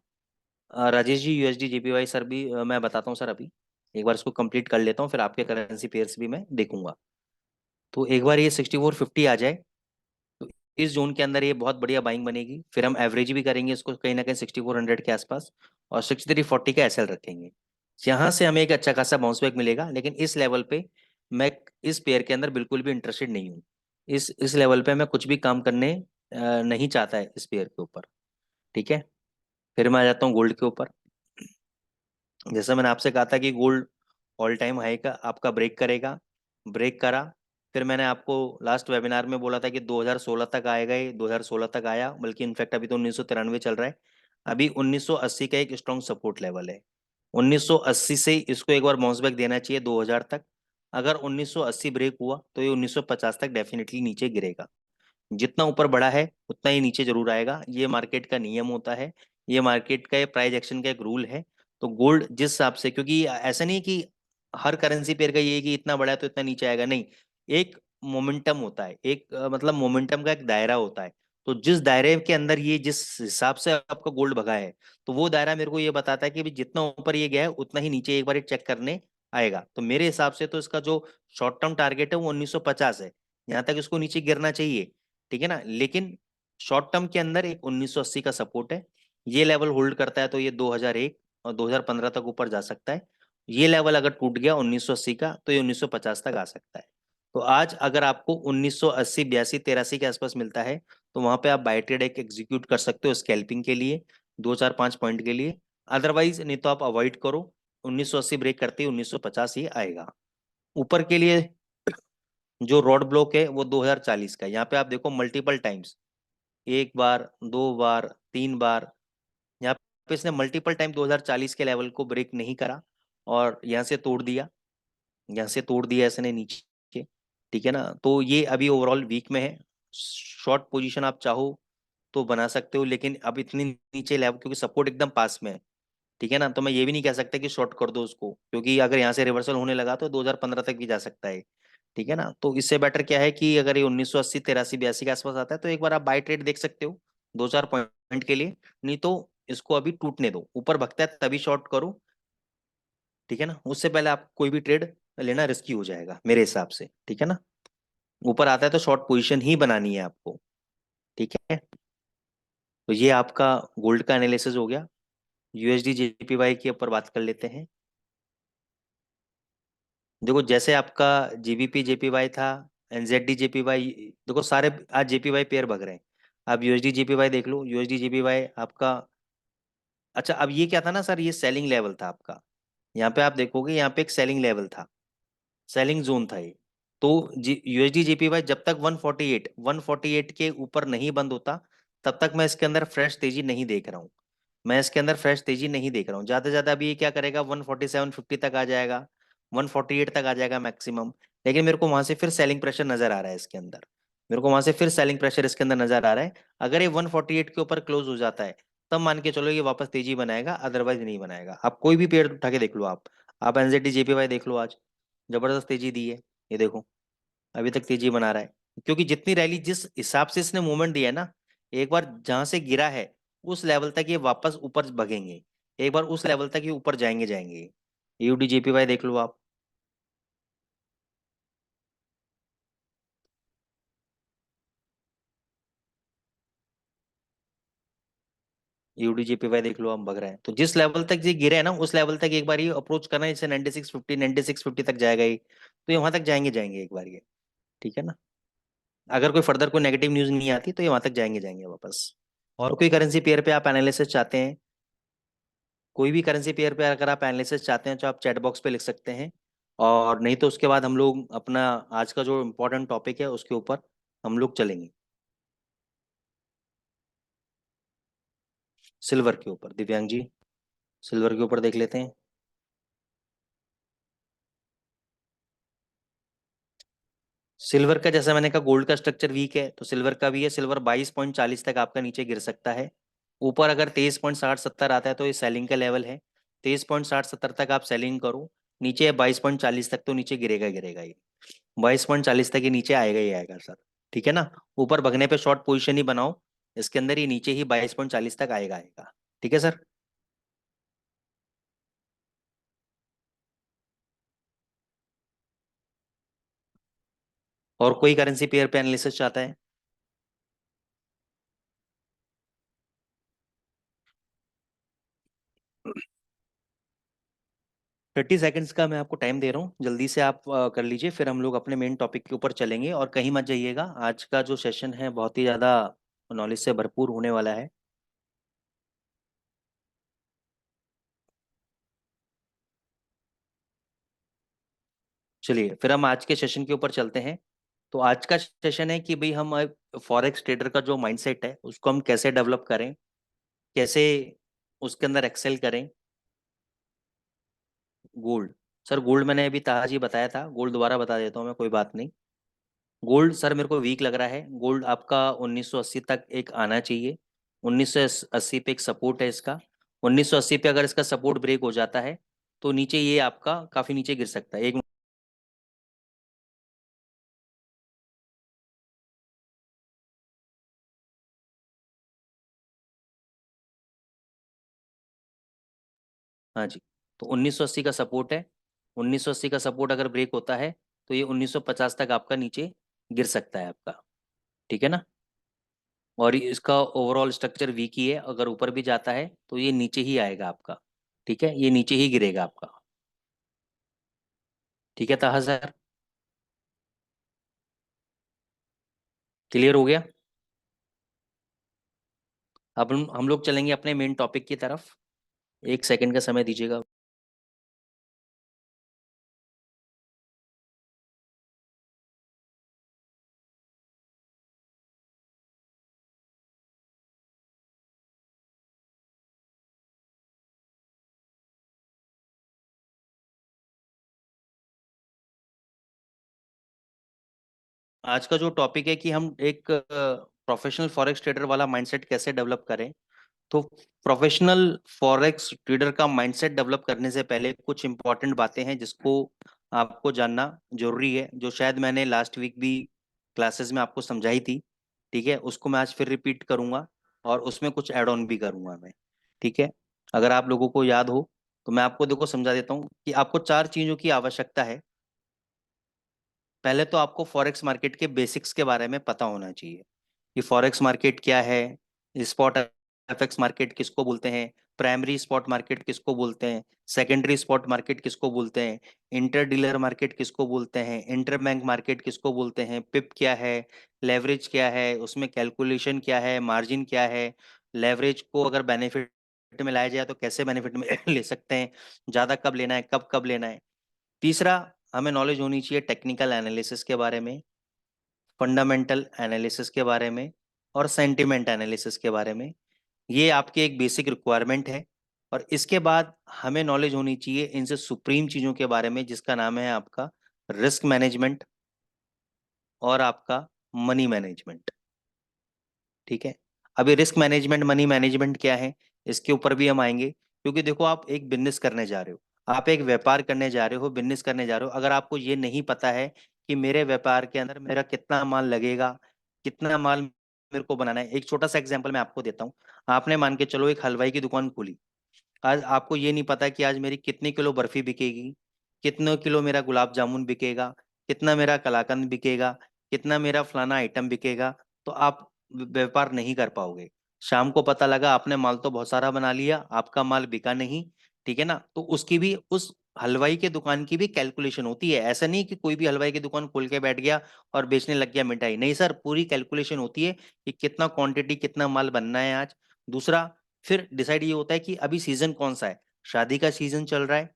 Rajesh ji, USD JPY sir भी मैं बताता हूँ सर। अभी एक बार इसको कंप्लीट कर लेता हूँ, फिर आपके करेंसी पेयर्स भी मैं देखूंगा। तो एक बार ये 6450 आ जाए तो इस जोन के अंदर ये बहुत बढ़िया बाइंग बनेगी। फिर हम एवरेज भी करेंगे इसको कहीं ना कहीं 6400 के आसपास, और 6340 का SL रखेंगे। यहाँ से हमें एक अच्छा खासा बाउंस बैक मिलेगा, लेकिन इस लेवल पे मैं इस पेयर के अंदर बिल्कुल भी इंटरेस्टेड नहीं हूँ। इस लेवल पे मैं कुछ भी काम करने नहीं चाहता है इस पेयर के ऊपर। ठीक है। फिर मैं आ जाता हूँ गोल्ड के ऊपर। जैसा मैंने आपसे कहा था कि गोल्ड ऑल टाइम हाई का आपका ब्रेक करेगा, ब्रेक करा। फिर मैंने आपको लास्ट वेबिनार में बोला था कि 2016 तक आएगा, ये 2016 तक आया, बल्कि इनफैक्ट अभी तो 1993 चल रहा है। अभी 1980 का एक स्ट्रॉन्ग सपोर्ट लेवल है। 1980 से इसको एक बार बाउंस बैक देना चाहिए 2000 तक। अगर 1980 ब्रेक हुआ तो ये 1950 तक डेफिनेटली नीचे गिरेगा। जितना ऊपर बढ़ा है उतना ही नीचे जरूर आएगा, ये मार्केट का नियम होता है, ये मार्केट का प्राइस एक्शन का एक रूल है। तो गोल्ड जिस हिसाब से, क्योंकि ऐसा नहीं है कि हर करेंसी पेयर का ये है कि इतना बढ़ा है तो इतना नीचे आएगा, नहीं। एक मोमेंटम होता है, एक मतलब मोमेंटम का एक दायरा होता है। तो जिस दायरे के अंदर ये जिस हिसाब से आपका गोल्ड भगा है, तो वो दायरा मेरे को ये बताता है कि भी जितना ऊपर ये गया है उतना ही नीचे एक बार चेक करने आएगा। तो मेरे हिसाब से तो इसका जो शॉर्ट टर्म टारगेट है वो 1950 है, यहाँ तक इसको नीचे गिरना चाहिए। ठीक है ना। लेकिन शॉर्ट टर्म के अंदर एक 1980 का सपोर्ट है, ये लेवल होल्ड करता है तो ये 2001 और 2015 तक ऊपर जा सकता है। ये लेवल अगर टूट गया 1980 का तो ये 1950 तक आ सकता है। तो आज अगर आपको 1980 82 83 के आसपास मिलता है तो वहां पे आप बाय ट्रेड एक एग्जीक्यूट कर सकते हो स्कैल्पिंग के लिए, 2 4 5 पॉइंट के लिए। अदरवाइज नहीं तो आप अवॉइड करो, 1980 ब्रेक करते ही 1950 ही आएगा। ऊपर के लिए जो रोड ब्लॉक है वो 2040 का है। यहाँ पे आप देखो मल्टीपल टाइम्स, एक बार, दो बार, तीन बार, यहाँ पे इसने मल्टीपल टाइम 2040 के लेवल को ब्रेक नहीं करा और यहाँ से तोड़ दिया, यहाँ से तोड़ दिया इसने नीचे। ठीक है ना। तो ये अभी ओवरऑल वीक में है। शॉर्ट पोजीशन आप चाहो तो बना सकते हो, लेकिन अब इतनी नीचे लेवल क्योंकि सपोर्ट एकदम पास में है। ठीक है ना। तो मैं ये भी नहीं कह सकता कि शॉर्ट कर दो उसको, क्योंकि अगर यहाँ से रिवर्सल होने लगा तो 2015 तक भी जा सकता है। ठीक है ना। तो इससे बेटर क्या है कि अगर ये 1980 83 82 के आसपास आता है तो एक बार आप बाय ट्रेड देख सकते हो 2 4 पॉइंट के लिए। नहीं तो इसको अभी टूटने दो, ऊपर भगता है तभी शॉर्ट करो। ठीक है ना। उससे पहले आप कोई भी ट्रेड लेना रिस्की हो जाएगा मेरे हिसाब से। ठीक है ना। ऊपर आता है तो शॉर्ट पोजीशन ही बनानी है आपको। ठीक है। तो ये आपका गोल्ड का एनालिसिस हो गया। USD JPY के ऊपर बात कर लेते हैं। देखो जैसे आपका GBP JPY था, NZD JPY, देखो सारे आज JPY पेयर भग रहे हैं। आप USD JPY देख लो, USD JPY आपका, अच्छा अब ये क्या था ना सर, ये सेलिंग लेवल था आपका। यहाँ पे आप देखोगे यहाँ पे एक सेलिंग लेवल था, सेलिंग जोन था ये। तो USD JPY जब तक 148 के ऊपर नहीं बंद होता तब तक मैं इसके अंदर फ्रेश तेजी नहीं देख रहा हूँ। मैं इसके अंदर फ्रेश तेजी नहीं देख रहा हूँ। ज्यादा से ज्यादा अभी ये क्या करेगा, 14750 तक आ जाएगा, 148 तक आ जाएगा मैक्सिमम। लेकिन मेरे को वहां से फिर सेलिंग प्रेशर नजर आ रहा है इसके अंदर, मेरे को वहां से फिर सेलिंग प्रेशर इसके अंदर नजर आ रहा है। अगर ये 148 के ऊपर क्लोज हो जाता है तब मान के चलो ये वापस तेजी बनाएगा, अदरवाइज नहीं बनाएगा। आप कोई भी पेड़ उठा के देख लो, आप NZD JPY देख लो, आज जबरदस्त तेजी दी है। ये देखो अभी तक तेजी बना रहा है, क्योंकि जितनी रैली जिस हिसाब से इसने मूवमेंट दिया है ना, एक बार जहां से गिरा है उस लेवल तक ये वापस ऊपर भगेंगे, एक बार उस लेवल तक ये ऊपर जाएंगे जाएंगे। AUD JPY देख लो आप। UDGPY देख लो, हम भग रहे हैं। तो जिस लेवल तक ये गिरे है ना, उस लेवल तक एक बार ये अप्रोच करना है, जैसे 9650 9650 तक जाएगा ये, तो ये वहां तक जाएंगे जाएंगे एक बार ये। ठीक है ना? अगर कोई फर्दर कोई नेगेटिव न्यूज नहीं आती तो ये वहां तक जाएंगे जाएंगे वापस। और कोई करेंसी पेयर पे आप एनालिसिस चाहते हैं, कोई भी करेंसी पेयर पे अगर आप एनालिसिस चाहते हैं तो आप चैट बॉक्स पे लिख सकते हैं। और नहीं तो उसके बाद हम लोग अपना आज का जो इम्पोर्टेंट टॉपिक है उसके ऊपर हम लोग चलेंगे, सिल्वर के ऊपर। दिव्यांग जी, सिल्वर के ऊपर देख लेते हैं। सिल्वर का जैसा मैंने कहा, गोल्ड का स्ट्रक्चर वीक है तो सिल्वर का भी है। सिल्वर 22.40 तक आपका नीचे गिर सकता है। ऊपर अगर 23.60-70 आता है तो ये सेलिंग का लेवल है। 23.60-70 तक आप सेलिंग करो। नीचे 22.40 तक तो नीचे गिरेगा गिरेगा ये। 22.40 तक ये नीचे आएगा ही आएगा सर। ठीक है ना? ऊपर भगने पे शॉर्ट पोजीशन ही बनाओ, इसके अंदर ये नीचे ही 22.40 तक आएगा आएगा। ठीक है सर? और कोई करेंसी पेयर पे एनालिसिस चाहता है? 30 सेकंड्स का मैं आपको टाइम दे रहा हूँ, जल्दी से आप कर लीजिए, फिर हम लोग अपने मेन टॉपिक के ऊपर चलेंगे। और कहीं मत जाइएगा, आज का जो सेशन है बहुत ही ज़्यादा नॉलेज से भरपूर होने वाला है। चलिए फिर हम आज के सेशन के ऊपर चलते हैं। तो आज का सेशन है कि भाई हम फॉरेक्स ट्रेडर का जो माइंडसेट है उसको हम कैसे डेवलप करें, कैसे उसके अंदर एक्सेल करें। गोल्ड, सर गोल्ड मैंने अभी ताहा जी बताया था, गोल्ड दोबारा बता देता हूँ मैं, कोई बात नहीं। गोल्ड सर मेरे को वीक लग रहा है। गोल्ड आपका 1980 तक एक आना चाहिए। 1980 पे एक सपोर्ट है इसका। 1980 पे अगर इसका सपोर्ट ब्रेक हो जाता है तो नीचे ये आपका काफी नीचे गिर सकता है। एक, हाँ जी, तो 1980 का सपोर्ट है। 1980 का सपोर्ट अगर ब्रेक होता है तो ये 1950 तक आपका नीचे गिर सकता है आपका। ठीक है ना? और इसका ओवरऑल स्ट्रक्चर वीक ही है, अगर ऊपर भी जाता है तो ये नीचे ही आएगा आपका। ठीक है, ये नीचे ही गिरेगा आपका। ठीक है ताहा सर? क्लियर हो गया? अब हम लोग चलेंगे अपने मेन टॉपिक की तरफ। एक सेकंड का समय दीजिएगा। आज का जो टॉपिक है कि हम एक प्रोफेशनल फॉरेक्स ट्रेडर वाला माइंडसेट कैसे डेवलप करें। तो प्रोफेशनल फॉरेक्स ट्रेडर का माइंडसेट डेवलप करने से पहले कुछ इंपॉर्टेंट बातें हैं जिसको आपको जानना जरूरी है, जो शायद मैंने लास्ट वीक भी क्लासेस में आपको समझाई थी। ठीक है, उसको मैं आज फिर रिपीट करूंगा और उसमें कुछ ऐड ऑन भी करूंगा मैं। ठीक है, अगर आप लोगों को याद हो तो मैं आपको देखो समझा देता हूँ कि आपको चार चीजों की आवश्यकता है। पहले तो आपको फॉरेक्स मार्केट के बेसिक्स के बारे में पता होना चाहिए कि फॉरेक्स मार्केट क्या है, स्पॉट एफएक्स मार्केट किसको बोलते हैं, प्राइमरी स्पॉट मार्केट किसको बोलते हैं, सेकेंडरी स्पॉट मार्केट किसको बोलते हैं, इंटर डीलर मार्केट किसको बोलते हैं, इंटर बैंक मार्केट किसको बोलते हैं, पिप क्या है, लेवरेज क्या है, उसमें कैलकुलेशन क्या है, मार्जिन क्या है, लेवरेज को अगर बेनिफिट में लाया जाए तो कैसे बेनिफिट में ले सकते हैं, ज्यादा कब लेना है, कब लेना है। तीसरा, हमें नॉलेज होनी चाहिए टेक्निकल एनालिसिस के बारे में, फंडामेंटल एनालिसिस के बारे में और सेंटिमेंट एनालिसिस के बारे में। ये आपकी एक बेसिक रिक्वायरमेंट है। और इसके बाद हमें नॉलेज होनी चाहिए इनसे सुप्रीम चीजों के बारे में, जिसका नाम है आपका रिस्क मैनेजमेंट और आपका मनी मैनेजमेंट। ठीक है, अभी रिस्क मैनेजमेंट मनी मैनेजमेंट क्या है इसके ऊपर भी हम आएंगे, क्योंकि देखो आप एक बिजनेस करने जा रहे हो, आप एक व्यापार करने जा रहे हो, बिजनेस करने जा रहे हो। अगर आपको ये नहीं पता है कि मेरे व्यापार के अंदर मेरा कितना माल लगेगा, कितना माल मेरे को बनाना है। एक छोटा सा एग्जांपल मैं आपको देता हूँ। आपने मान के चलो एक हलवाई की दुकान खोली। आज आपको ये नहीं पता कि आज मेरी कितनी किलो बर्फी बिकेगी, कितने किलो मेरा गुलाब जामुन बिकेगा, कितना मेरा कलाकंद बिकेगा, कितना मेरा फलाना आइटम बिकेगा। तो आप व्यापार नहीं कर पाओगे। शाम को पता लगा आपने माल तो बहुत सारा बना लिया, आपका माल बिका नहीं, ठीक है ना, तो उसकी भी, उस हलवाई के दुकान की भी कैलकुलेशन होती है। ऐसा नहीं कि कोई भी हलवाई की दुकान खोल के बैठ गया और बेचने लग गया मिठाई, नहीं सर, पूरी कैलकुलेशन होती है कि कितना क्वांटिटी, कितना माल बनना है आज। दूसरा, फिर डिसाइड ये होता है कि अभी सीजन कौन सा है, शादी का सीजन चल रहा है,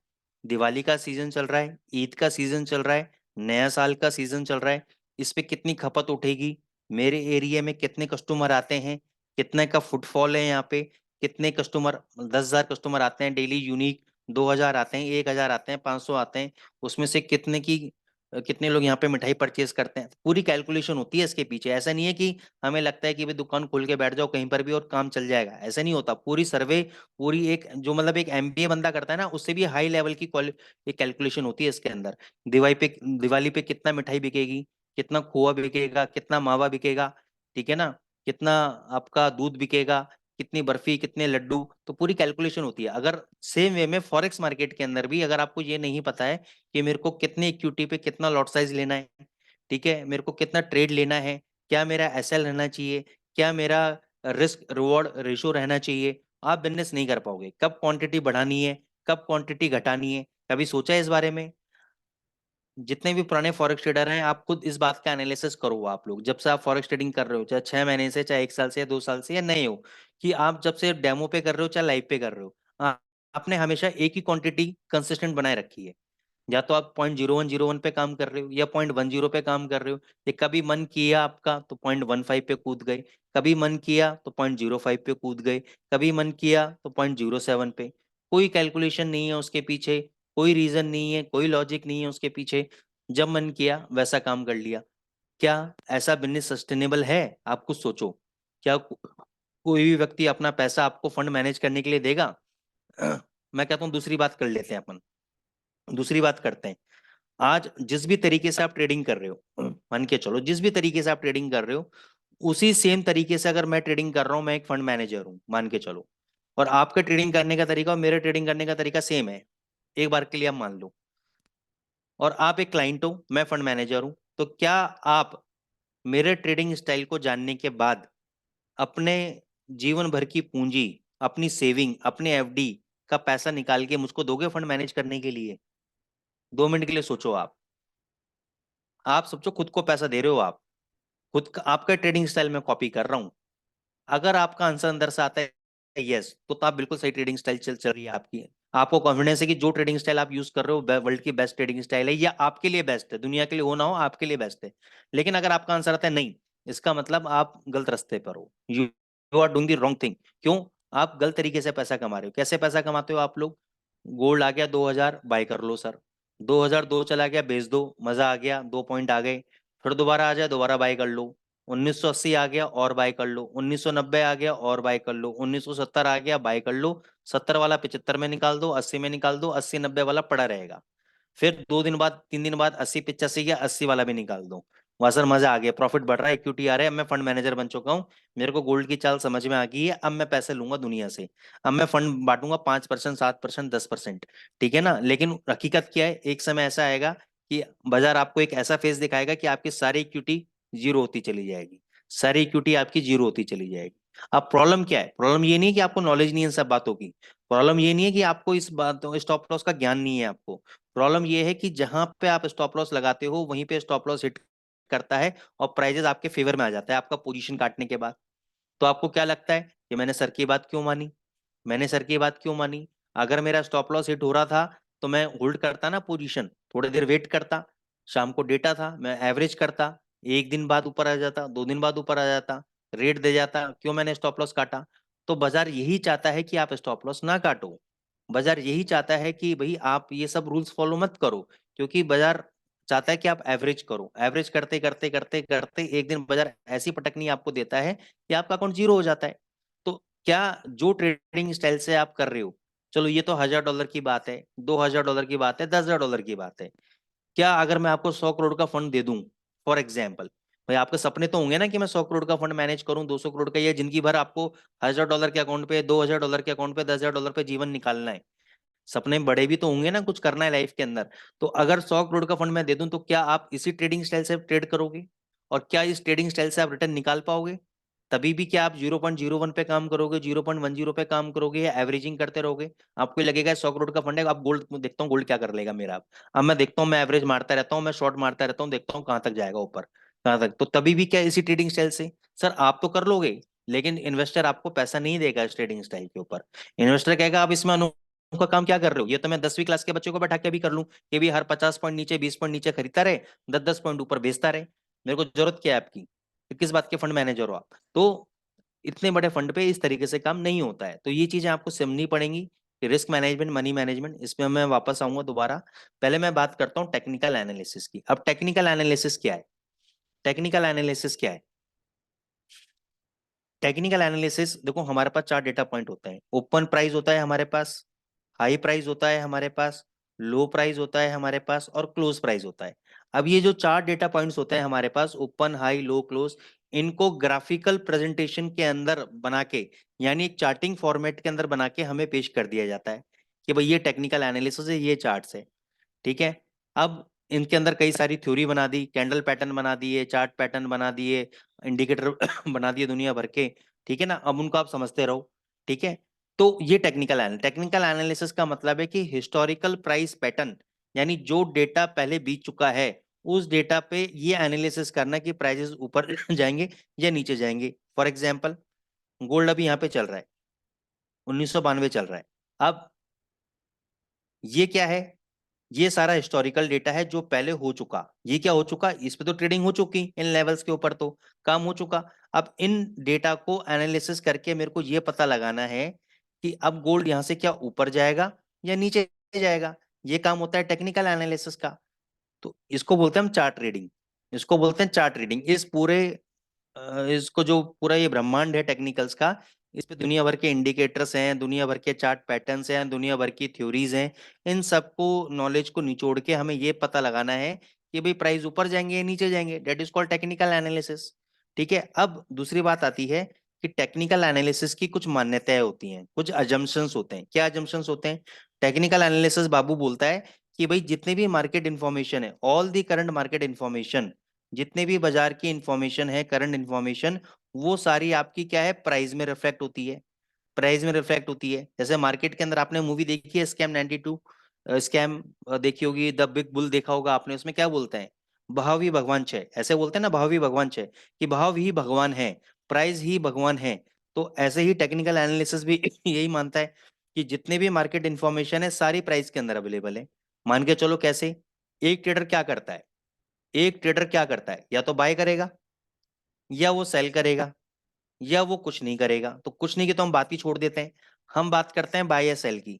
दिवाली का सीजन चल रहा है, ईद का सीजन चल रहा है, नया साल का सीजन चल रहा है, इस पे कितनी खपत उठेगी, मेरे एरिया में कितने कस्टमर आते हैं, कितने का फुटफॉल है यहाँ पे, कितने कस्टमर, 10,000 कस्टमर आते हैं डेली यूनिक, 2,000 आते हैं, 1,000 आते हैं, 500 आते हैं, उसमें से कितने लोग यहाँ पे मिठाई परचेज करते हैं, पूरी कैलकुलेशन होती है इसके पीछे। ऐसा नहीं है कि हमें लगता है कि भाई दुकान खोल के बैठ जाओ कहीं पर भी और काम चल जाएगा, ऐसा नहीं होता। पूरी सर्वे, पूरी एक जो मतलब एक एमबीए बंदा करता है ना, उससे भी हाई लेवल की एक कैलकुलेशन होती है इसके अंदर। दिवाली पे कितना मिठाई बिकेगी, कितना खोआ बिकेगा, कितना मावा बिकेगा, ठीक है ना, कितना आपका दूध बिकेगा, कितनी बर्फी, कितने लड्डू, तो पूरी कैलकुलेशन होती है। अगर सेम वे में फॉरेक्स मार्केट के अंदर भी अगर आपको ये नहीं पता है कि मेरे को कितने इक्विटी पे कितना लॉट साइज लेना है, ठीक है, मेरे को कितना ट्रेड लेना है, क्या मेरा एसएल रहना चाहिए, क्या मेरा रिस्क रिवॉर्ड रेशो रहना चाहिए, आप बिजनेस नहीं कर पाओगे। कब क्वांटिटी बढ़ानी है, कब क्वांटिटी घटानी है, कभी सोचा है इस बारे में? जितने भी पुराने फॉरेक्स ट्रेडर हैं, आप खुद इस बात का एनालिसिस करो, आप लोग जब से आप फॉरेक्स ट्रेडिंग कर रहे हो, चाहे 6 महीने से, चाहे 1 साल से, या 2 साल से, या नए हो, कि आप जब से डेमो पे कर रहे हो चाहे लाइव पे कर रहे हो, आपने हमेशा एक ही क्वांटिटी कंसिस्टेंट बनाए रखी है। या तो आप 0.0101 पे काम कर रहे हो, या 0.10 पे काम कर रहे हो। ये कभी मन किया आपका तो 0.15 पे कूद गए, कभी मन किया तो 0.05 पे कूद गए, कभी मन किया तो 0.07 पे। कोई कैलकुलेशन नहीं है उसके पीछे, कोई रीजन नहीं है, कोई लॉजिक नहीं है उसके पीछे, जब मन किया वैसा काम कर लिया। क्या ऐसा बिजनेस सस्टेनेबल है? आप कुछ सोचो। क्या कोई भी व्यक्ति अपना पैसा आपको फंड मैनेज करने के लिए देगा? मैं कहता हूँ दूसरी बात कर लेते हैं अपन, दूसरी बात करते हैं। आज जिस भी तरीके से आप ट्रेडिंग कर रहे हो, मान के चलो जिस भी तरीके से आप ट्रेडिंग कर रहे हो, उसी सेम तरीके से अगर मैं ट्रेडिंग कर रहा हूं, मैं एक फंड मैनेजर हूं मान के चलो, और आपका ट्रेडिंग करने का तरीका और मेरे ट्रेडिंग करने का तरीका सेम है, एक बार के लिए आप मान लो, और आप एक क्लाइंट हो, मैं फंड मैनेजर हूं, तो क्या आप मेरे ट्रेडिंग स्टाइल को जानने के बाद अपने जीवन भर की पूंजी, अपनी सेविंग, अपने एफडी का पैसा निकाल के मुझको दोगे फंड मैनेज करने के लिए? 2 मिनट के लिए सोचो आप सोचो, खुद को पैसा दे रहे हो आप, खुद का, आपका ट्रेडिंग स्टाइल मैं कॉपी कर रहा हूं। अगर आपका आंसर अंदर से आता है यस, तो आप बिल्कुल सही ट्रेडिंग स्टाइल चल रही है आपकी, आपको कॉन्फिडेंस है कि जो ट्रेडिंग स्टाइल आप यूज कर रहे हो वर्ल्ड की बेस्ट ट्रेडिंग स्टाइल है, या आपके लिए बेस्ट है, दुनिया के लिए हो ना हो, आपके लिए बेस्ट है। लेकिन अगर आपका आंसर आता है नहीं, इसका मतलब आप गलत रास्ते पर हो, you you are doing the wrong thing. क्यों? आप गलत तरीके से पैसा कमा रहे हो। कैसे पैसा कमाते हो आप लोग? गोल्ड आ गया 2,000, बाय कर लो सर, 2,002 चला गया, बेच दो, मजा आ गया, 2 पॉइंट आ गए, फिर दोबारा आ जाए, दोबारा बाय कर लो, 1980 आ गया और बाय कर लो, 1990 आ गया और बाय कर लो, 1970 आ गया, बाय कर लो, 70 वाला 75 में निकाल दो, 80 में निकाल दो, 80 90 वाला पड़ा रहेगा। फिर 2 दिन बाद, 3 दिन बाद 80 85 या 80 वाला भी निकाल दो। वहां सर मजा आ गया, प्रॉफिट बढ़ रहा है, इक्विटी आ रहा है, अब मैं फंड मैनेजर बन चुका हूँ, मेरे को गोल्ड की चाल समझ में आ गई है, अब मैं पैसे लूंगा दुनिया से, अब मैं फंड बांटूंगा 5%, 7%, 10%, ठीक है ना। लेकिन हकीकत क्या है, एक समय ऐसा आएगा कि बाजार आपको एक ऐसा फेज दिखाएगा कि आपकी सारी इक्विटी जीरो होती चली जाएगी, सारी इक्विटी आपकी जीरो होती चली जाएगी। अब प्रॉब्लम क्या है? प्रॉब्लम ये नहीं है कि आपको नॉलेज नहीं है इन सब बातों की, प्रॉब्लम ये नहीं है कि आपको इस बात स्टॉप लॉस का ज्ञान नहीं है आपको, प्रॉब्लम ये है कि जहां पे आप स्टॉप लॉस लगाते हो वहीं पे स्टॉप लॉस हिट करता है और प्राइजेस आपके फेवर में आ जाता है आपका पोजीशन काटने के बाद। तो आपको क्या लगता है कि मैंने सर की बात क्यों मानी? मैंने सर की बात क्यों मानी? अगर मेरा स्टॉप लॉस हिट हो रहा था तो मैं होल्ड करता ना पोजीशन, थोड़ी देर वेट करता, शाम को डेटा था, मैं एवरेज करता, एक दिन बाद ऊपर आ जाता, 2 दिन बाद ऊपर आ जाता, रेट दे जाता, क्यों मैंने स्टॉप लॉस काटा? तो बाजार यही चाहता है कि आप स्टॉप लॉस ना काटो, बाजार यही चाहता है कि भाई आप ये सब रूल्स फॉलो मत करो, क्योंकि बाजार चाहता है कि आप एवरेज करो, एवरेज करते करते करते करते एक दिन बाजार ऐसी पटकनी आपको देता है कि आपका अकाउंट जीरो हो जाता है। तो क्या जो ट्रेडिंग स्टाइल से आप कर रहे हो, चलो ये तो $1,000 की बात है, $2,000 की बात है, $10,000 की बात है, क्या अगर मैं आपको 100 करोड़ का फंड दे दूं फॉर एग्जाम्पल, भाई आपके सपने तो होंगे ना कि मैं 100 करोड़ का फंड मैनेज करूं, 200 करोड़ का, या जिंदगी भर आपको $1,000 के अकाउंट पे, $2,000 के अकाउंट पे, $10,000 पे जीवन निकालना है, सपने बड़े भी तो होंगे ना, कुछ करना है लाइफ के अंदर। तो अगर 100 करोड़ का फंड मैं दे दूं तो क्या आप इसी ट्रेडिंग स्टाइल से ट्रेड करोगे? और क्या इस ट्रेडिंग स्टाइल से आप रिटर्न निकाल पाओगे? तभी भी क्या आप 0.01 पे काम करोगे, 0.10 पे काम करोगे, या एवरेजिंग करते रहोगे? आपको लगेगा 100 करोड़ का फंड है, अब गोल्ड देखता हूँ गोल्ड क्या कर लेगा मेरा। अब मैं देखता हूँ, मैं एवरेज मारता रहता हूँ, मैं शॉर्ट मारता रहता हूँ, देखता हूँ कहाँ तक जाएगा ऊपर, कहाँ तक। तो तभी भी क्या इसी ट्रेडिंग स्टाइल से, सर आप तो कर लोगे, लेकिन इन्वेस्टर आपको पैसा नहीं देगा इस ट्रेडिंग स्टाइल के ऊपर। इन्वेस्टर कहेगा आप इसमें का काम क्या कर रहे हो, ये तो मैं 10वीं क्लास के बच्चों को बैठा के भी कर लूं, कि भी हर 50 पॉइंट नीचे 20 पॉइंट नीचे खरीदता रहे, 10-10 पॉइंट ऊपर बेचता रहे, मेरे को जरूरत क्या है आपकी? तो किस बात के फंड मैनेजर हो आप? तो इतने बड़े फंड पे इस तरीके से काम नहीं होता है। तो ये चीजें आपको समझनी पड़ेंगी कि रिस्क मैनेजमेंट, मनी मैनेजमेंट, इसमें मैं वापस आऊंगा दोबारा। पहले मैं बात करता हूँ टेक्निकल एनालिसिस की। अब टेक्निकल एनालिसिस क्या है? टेक्निकल एनालिसिस क्या है? टेक्निकल एनालिसिस देखो, हमारे पास 4 डेटा पॉइंट होते हैं। ओपन प्राइस होता है हमारे पास, हाई प्राइस होता है हमारे पास, लो प्राइस होता है हमारे पास, और क्लोज प्राइस होता है। अब ये जो 4 डेटा पॉइंट्स होते हैं हमारे पास, ओपन, हाई, लो, क्लोज, इनको ग्राफिकल प्रेजेंटेशन के अंदर बना के, यानी एक चार्टिंग फॉर्मेट के अंदर बना के हमें पेश कर दिया जाता है कि भाई ये टेक्निकल एनालिसिस है, ये चार्ट्स है। ठीक है। अब इनके अंदर कई सारी थ्योरी बना दी, कैंडल पैटर्न बना दिए, चार्ट पैटर्न बना दिए, इंडिकेटर बना दिए दुनिया भर के। ठीक है ना, अब उनको आप समझते रहो। ठीक है। तो ये टेक्निकल एनालिसिस का मतलब है कि हिस्टोरिकल प्राइस पैटर्न, यानी जो डेटा पहले बीत चुका है, उस डेटा पे ये एनालिसिस करना कि प्राइसेस ऊपर जाएंगे या नीचे जाएंगे। फॉर एग्जाम्पल, गोल्ड अभी यहाँ पे चल रहा है, 1992 चल रहा है। अब ये क्या है? ये सारा हिस्टोरिकल डेटा है जो पहले हो चुका। ये क्या हो चुका? इस पे तो ट्रेडिंग हो चुकी, इन लेवल्स के ऊपर तो काम हो चुका। अब इन डेटा को एनालिसिस करके मेरे को ये पता लगाना है कि अब गोल्ड यहां से क्या ऊपर जाएगा या नीचे जाएगा। ये काम होता है टेक्निकल एनालिसिस का। तो इसको बोलते हैं हम चार्ट रीडिंग। इसको बोलते हैं चार्ट रीडिंग। इस पूरे इसको जो पूरा ये ब्रह्मांड है टेक्निकल्स का, इस पे दुनिया भर के इंडिकेटर्स हैं, दुनिया भर के चार्ट पैटर्न्स हैं, दुनिया भर की थ्योरीज हैं। इन सबको, नॉलेज को निचोड़ के हमें ये पता लगाना है कि भाई प्राइस ऊपर जाएंगे या नीचे जाएंगे। That is called technical analysis. ठीक है। अब दूसरी बात आती है कि टेक्निकल एनालिसिस की कुछ मान्यताएं होती हैं, कुछ अजम्पशंस होते हैं। क्या अजम्पशंस होते हैं? टेक्निकल एनालिसिस बाबू बोलता है कि भाई जितने भी मार्केट इंफॉर्मेशन है, all the current market information, जितने भी बाजार की इंफॉर्मेशन है, करंट इंफॉर्मेशन, वो सारी आपकी क्या है, प्राइस में रिफ्लेक्ट होती है। प्राइस में रिफ्लेक्ट होती है। जैसे मार्केट के अंदर आपने मूवी देखी है स्कैम 92, स्कैम देखी होगी, द बिग बुल देखा होगा आपने। उसमें क्या बोलते हैं? भाव ही भगवान छे, ऐसे बोलते हैं ना, भाव ही भगवान छे, कि भाव ही भगवान है, प्राइस ही भगवान है। तो ऐसे ही टेक्निकल एनालिसिस भी यही मानता है कि जितने भी मार्केट इंफॉर्मेशन है, सारी प्राइस के अंदर अवेलेबल है। मान के चलो कैसे? एक ट्रेडर क्या करता है? एक ट्रेडर क्या करता है? या तो बाय करेगा, या वो सेल करेगा, या वो कुछ नहीं करेगा। तो कुछ नहीं की तो हम बात ही छोड़ देते हैं, हम बात करते हैं बाय या सेल की।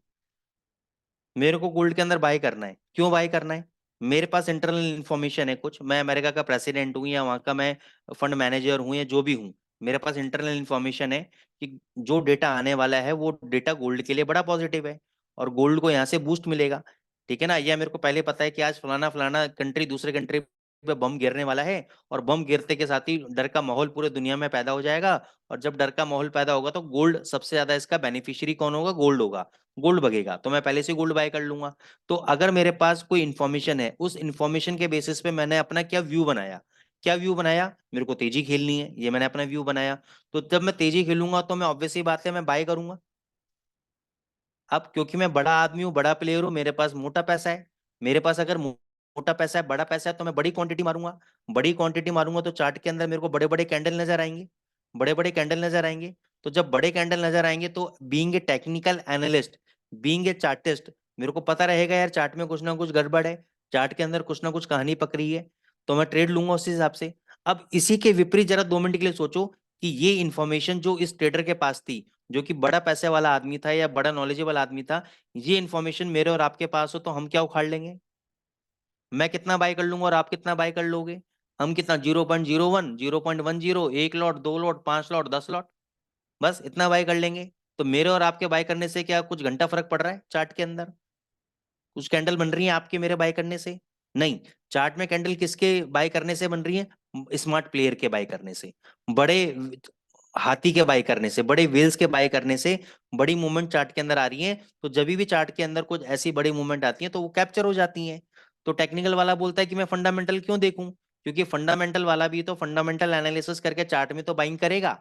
मेरे को गोल्ड के अंदर बाय करना है, क्यों बाय करना है? मेरे पास इंटरनल इन्फॉर्मेशन है कुछ, मैं अमेरिका का प्रेसिडेंट हूँ, या वहां का मैं फंड मैनेजर हूँ, या जो भी हूँ, मेरे पास इंटरनल इन्फॉर्मेशन है कि जो डेटा आने वाला है वो डेटा गोल्ड के लिए बड़ा पॉजिटिव है, और गोल्ड को यहाँ से बूस्ट मिलेगा। ठीक है ना। या मेरे को पहले पता है कि आज फलाना फलाना कंट्री दूसरे कंट्री पे बम गिरने वाला है, और बम गिरते के साथ ही डर का माहौल पूरे दुनिया में पैदा हो जाएगा। और जब डर का माहौल पैदा होगा तो गोल्ड सबसे ज्यादा, इसका बेनिफिशियरी कौन होगा? गोल्ड होगा। गोल्ड बगेगा, तो मैं पहले से गोल्ड बाय कर लूंगा। तो अगर मेरे पास कोई इंफॉर्मेशन है, उस इंफॉर्मेशन के बेसिस पे मैंने अपना क्या व्यू बनाया? क्या व्यू बनाया? मेरे को तेजी खेलनी है, ये मैंने अपना व्यू बनाया। तो जब मैं तेजी खेलूंगा तो मैं, ऑब्वियस सी बात है, मैं बाय करूंगा। अब क्योंकि मैं बड़ा आदमी हूँ, बड़ा प्लेयर हूँ, मेरे पास मोटा पैसा है, मेरे पास अगर मोटा पैसा है, बड़ा पैसा है, तो मैं बड़ी क्वांटिटी मारूंगा। बड़ी क्वांटिटी मारूंगा तो चार्ट के अंदर मेरे को बड़े बड़े कैंडल नजर आएंगे, बड़े बड़े कैंडल नजर आएंगे। तो जब बड़े कैंडल नजर आएंगे तो being a technical analyst, being a chartist, मेरे को पता रहेगा यार चार्ट में कुछ ना कुछ गड़बड़ है, चार्ट के अंदर कुछ ना कुछ कहानी पकड़ी है, तो मैं ट्रेड लूंगा उस हिसाब से। अब इसी के विपरीत जरा 2 मिनट के लिए सोचो कि ये इंफॉर्मेशन जो इस ट्रेडर के पास थी, जो कि बड़ा पैसे वाला आदमी था या बड़ा नॉलेजेबल आदमी था, ये इन्फॉर्मेशन मेरे और आपके पास हो तो हम क्या उखाड़ लेंगे? मैं कितना बाय कर लूंगा और आप कितना बाय कर लोगे? हम कितना, 0.01, 0.10, 1 लॉट, 2 लॉट, 5 लॉट, 10 लॉट, बस इतना बाय कर लेंगे। तो मेरे और आपके बाय करने से क्या कुछ घंटा फर्क पड़ रहा है चार्ट के अंदर? कुछ कैंडल बन रही है आपके मेरे बाय करने से? नहीं। चार्ट में कैंडल किसके बाय करने से बन रही है? स्मार्ट प्लेयर के बाय करने से, बड़े हाथी के बाय करने से, बड़े व्हेल्स के बाय करने से बड़ी मूवमेंट चार्ट के अंदर आ रही है। तो जब भी चार्ट के अंदर कुछ ऐसी बड़ी मूवमेंट आती है तो वो कैप्चर हो जाती है। तो टेक्निकल वाला बोलता है कि मैं फंडामेंटल क्यों देखूं? क्योंकि फंडामेंटल वाला भी तो फंडामेंटल एनालिसिस करके चार्ट में तो बाइंग करेगा,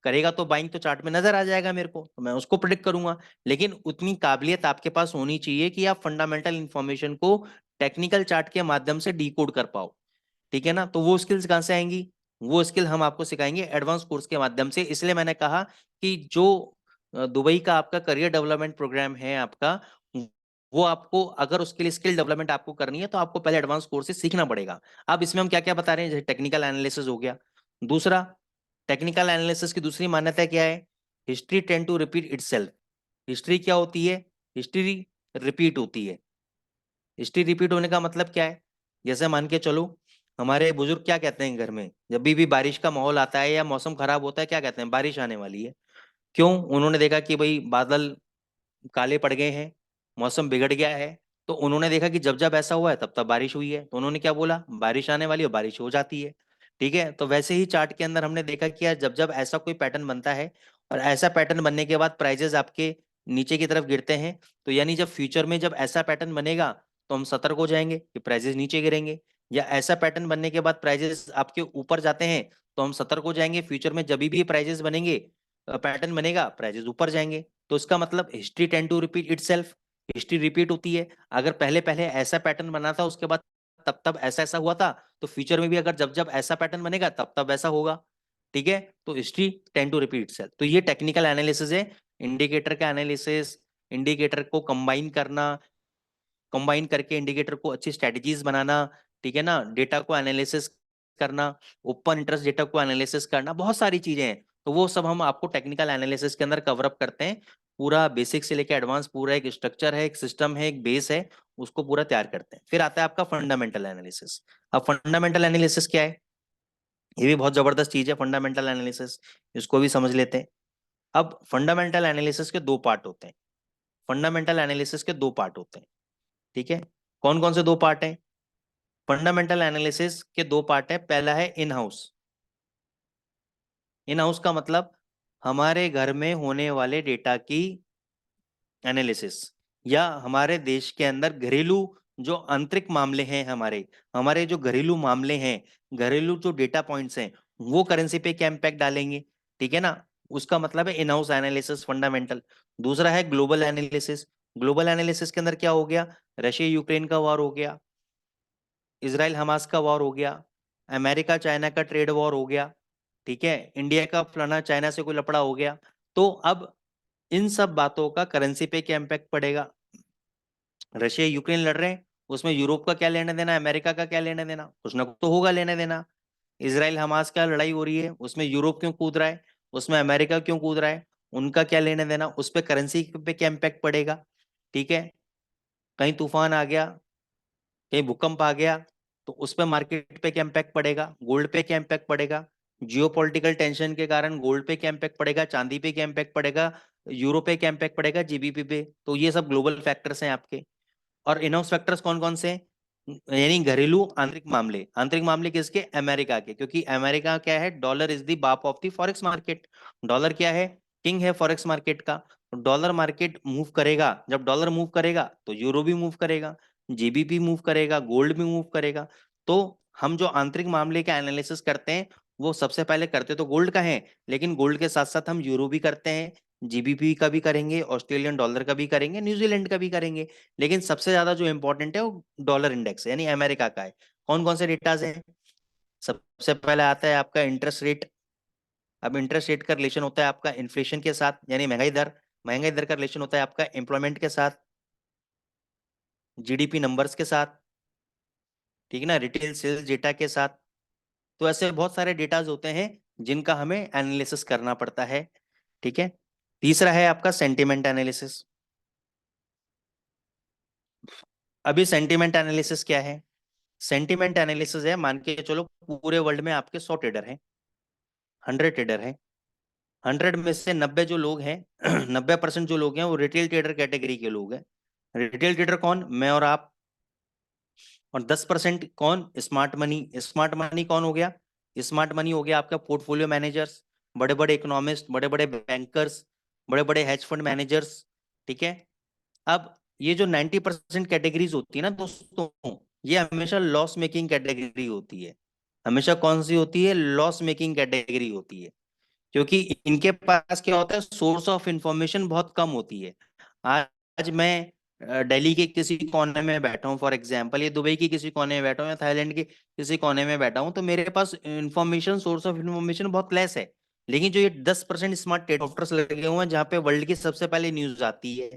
करेगा तो बाइंग तो चार्ट में नजर आ जाएगा मेरे को, तो मैं उसको प्रिडिक्ट करूंगा। लेकिन उतनी काबिलियत आपके पास होनी चाहिए कि आप फंडामेंटल इंफॉर्मेशन को टेक्निकल चार्ट के माध्यम से डीकोड कर पाओ, ठीक है ना। तो वो स्किल्स कहाँ से आएंगी? वो स्किल हम आपको सिखाएंगे एडवांस कोर्स के माध्यम से। इसलिए मैंने कहा कि जो दुबई का आपका करियर डेवलपमेंट प्रोग्राम है आपका, वो आपको अगर उसके लिए स्किल डेवलपमेंट आपको करनी है तो आपको पहले एडवांस कोर्सेज सीखना पड़ेगा। अब इसमें हम क्या क्या बता रहे हैं, जैसे टेक्निकल एनालिसिस हो गया। दूसरा, टेक्निकल एनालिसिस की दूसरी मान्यता क्या है? History tend to repeat itself. History क्या होती है? हिस्ट्री रिपीट होती है। हिस्ट्री रिपीट होने का मतलब क्या है? जैसे मान के चलो, हमारे बुजुर्ग क्या कहते हैं घर में, जब भी बारिश का माहौल आता है या मौसम खराब होता है, क्या कहते हैं? बारिश आने वाली है। क्यों? उन्होंने देखा कि भाई बादल काले पड़ गए हैं, मौसम बिगड़ गया है। तो उन्होंने देखा कि जब जब ऐसा हुआ है तब तब बारिश हुई है, तो उन्होंने क्या बोला? बारिश आने वाली है, बारिश हो जाती है। ठीक है, तो वैसे ही चार्ट के अंदर हमने देखा कि यार जब जब ऐसा कोई पैटर्न बनता है और ऐसा पैटर्न बनने के बाद प्राइजेस आपके नीचे की तरफ गिरते हैं, तो यानी जब फ्यूचर में जब ऐसा पैटर्न बनेगा तो हम सतर्क हो जाएंगे कि प्राइजेस नीचे गिरेंगे। या ऐसा पैटर्न बनने के बाद प्राइजेस आपके ऊपर जाते हैं तो हम सतर्क हो जाएंगे, फ्यूचर में जब भी प्राइजेस बनेंगे, पैटर्न बनेगा, प्राइजेस ऊपर जाएंगे। तो इसका मतलब history tend to repeat itself. History repeat होती है। अगर पहले पहले ऐसा पैटर्न बना था, उसके बाद तब तब ऐसा ऐसा हुआ था, तो फ्यूचर में भी अगर जब जब ऐसा पैटर्न बनेगा तब तब ऐसा होगा। ठीक है, तो history tend to repeat itself. तो ये टेक्निकल एनालिसिस है। इंडिकेटर का एनालिसिस, इंडिकेटर को कंबाइन करना, कंबाइन करके इंडिकेटर को अच्छी स्ट्रेटजीज बनाना, ठीक है ना, डेटा को एनालिसिस करना, ओपन इंटरेस्ट डेटा को एनालिसिस करना, बहुत सारी चीजें हैं। तो वो सब हम आपको टेक्निकल एनालिसिस के अंदर कवर अप करते हैं। पूरा बेसिक से लेकर एडवांस पूरा एक स्ट्रक्चर है, एक सिस्टम है, एक बेस है, उसको पूरा तैयार करते हैं। फिर आता है आपका फंडामेंटल एनालिसिस। अब फंडामेंटल एनालिसिस क्या है? ये भी बहुत जबरदस्त चीज है फंडामेंटल एनालिसिस, इसको भी समझ लेते हैं। अब फंडामेंटल एनालिसिस के दो पार्ट होते हैं। फंडामेंटल एनालिसिस के दो पार्ट होते हैं, ठीक है। कौन कौन से दो पार्ट हैं? फंडामेंटल एनालिसिस के दो पार्ट है। पहला है इन हाउस। इन हाउस का मतलब हमारे घर में होने वाले डेटा की एनालिसिस, या हमारे देश के अंदर घरेलू जो आंतरिक मामले हैं, हमारे हमारे जो घरेलू मामले हैं, घरेलू जो डेटा पॉइंट्स हैं, वो करेंसी पे क्या इम्पैक्ट डालेंगे, ठीक है ना। उसका मतलब है इन हाउस एनालिसिस फंडामेंटल। दूसरा है ग्लोबल एनालिसिस। ग्लोबल एनालिसिस के अंदर क्या हो गया? रशिया यूक्रेन का वॉर हो गया, इसराइल हमास का वॉर हो गया, अमेरिका चाइना का ट्रेड वॉर हो गया, ठीक है, इंडिया का फलाना चाइना से कोई लफड़ा हो गया। तो अब इन सब बातों का करेंसी पे क्या इम्पैक्ट पड़ेगा? रशिया यूक्रेन लड़ रहे हैं, उसमें यूरोप का क्या लेना देना, अमेरिका का क्या लेना देना? कुछ ना कुछ तो होगा लेना देना। इसराइल हमास का लड़ाई हो रही है, उसमें यूरोप क्यों कूद रहा है, उसमें अमेरिका क्यों कूद रहा है, उनका क्या लेना देना, उस पर करेंसी पे क्या इम्पैक्ट पड़ेगा, ठीक है। कहीं तूफान आ गया, कहीं भूकंप आ गया, तो उस पर मार्केट पे क्या इम्पैक्ट पड़ेगा, गोल्ड पे क्या इम्पैक्ट पड़ेगा, जियोपॉलिटिकल टेंशन के कारण गोल्ड पे क्या इम्पैक्ट पड़ेगा, चांदी पे क्या इम्पैक्ट पड़ेगा, यूरो पे क्या इम्पैक्ट पड़ेगा, जीबीपी पे। तो ये सब ग्लोबल फैक्टर्स हैं आपके। और इन हाउस फैक्टर्स कौन कौन से हैं? यानी घरेलू आंतरिक मामले। आंतरिक मामले किसके? अमेरिका के, क्योंकि अमेरिका क्या है? डॉलर इज द बाप of the forex market. Dollar क्या है? किंग है फॉरेक्स मार्केट का। डॉलर मार्केट मूव करेगा, जब डॉलर मूव करेगा तो यूरो भी मूव करेगा, जीबीपी मूव करेगा, गोल्ड भी मूव करेगा। तो हम जो आंतरिक मामले का एनालिसिस करते हैं, वो सबसे पहले करते तो गोल्ड का है, लेकिन गोल्ड के साथ साथ हम यूरो भी करते हैं, जीबीपी का भी करेंगे, ऑस्ट्रेलियन डॉलर का भी करेंगे, न्यूजीलैंड का भी करेंगे। लेकिन सबसे ज्यादा जो इंपॉर्टेंट है वो डॉलर इंडेक्स यानी अमेरिका का है। कौन कौन से डेटाज हैं? सबसे पहले आता है आपका इंटरेस्ट रेट। अब इंटरेस्ट रेट का रिलेशन होता है आपका इन्फ्लेशन के साथ, यानी महंगाई दर। महंगाई दर का रिलेशन होता है आपका एम्प्लॉयमेंट के साथ, जीडीपी नंबर्स के साथ, ठीक है ना, रिटेल सेल्स डेटा के साथ। तो ऐसे बहुत सारे डेटाज होते हैं जिनका हमें एनालिसिस करना पड़ता है, ठीक है। तीसरा है आपका सेंटिमेंट एनालिसिस। अभी सेंटिमेंट एनालिसिस क्या है? सेंटिमेंट एनालिसिस है, मान के चलो पूरे वर्ल्ड में आपके 100 ट्रेडर हैं, 100 ट्रेडर हैं। 100 में से 90 जो लोग हैं 90% जो लोग हैं वो रिटेल ट्रेडर कैटेगरी के लोग हैं। रिटेल ट्रेडर कौन? मैं और आप। और 10% कौन? Smart money. स्मार्ट मनी कौन हो गया? स्मार्ट मनी हो गया आपका पोर्टफोलियो मैनेजर्स, बड़े बड़े इकोनॉमिस्ट, बड़े बड़े बैंकर्स, बड़े बड़े हेज फंड मैनेजर्स, ठीक है। अब ये जो 90% कैटेगरीज होती है ना दोस्तों, ये हमेशा लॉस मेकिंग कैटेगरी होती है। हमेशा कौन सी होती है, लॉस मेकिंग कैटेगरी होती है, क्योंकि इनके पास क्या होता है, सोर्स ऑफ इंफॉर्मेशन बहुत कम होती है। आज मैं दिल्ली के किसी कोने में बैठा हूँ फॉर एग्जांपल, ये दुबई के किसी कोने में बैठा हूँ या थाईलैंड के किसी कोने में बैठा हूँ, तो मेरे पास इंफॉर्मेशन, सोर्स ऑफ इंफॉर्मेशन बहुत लेस है। लेकिन जो ये 10% स्मार्ट एडॉप्टर्स लगे हुए हैं, जहाँ पे वर्ल्ड की सबसे पहले न्यूज आती है,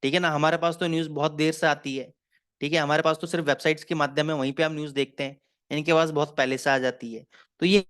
ठीक है ना, हमारे पास तो न्यूज बहुत देर से आती है। ठीक है, हमारे पास तो सिर्फ वेबसाइट्स के माध्यम में वहीं पे हम न्यूज देखते हैं, इनके पास बहुत पहले से आ जाती है। तो ये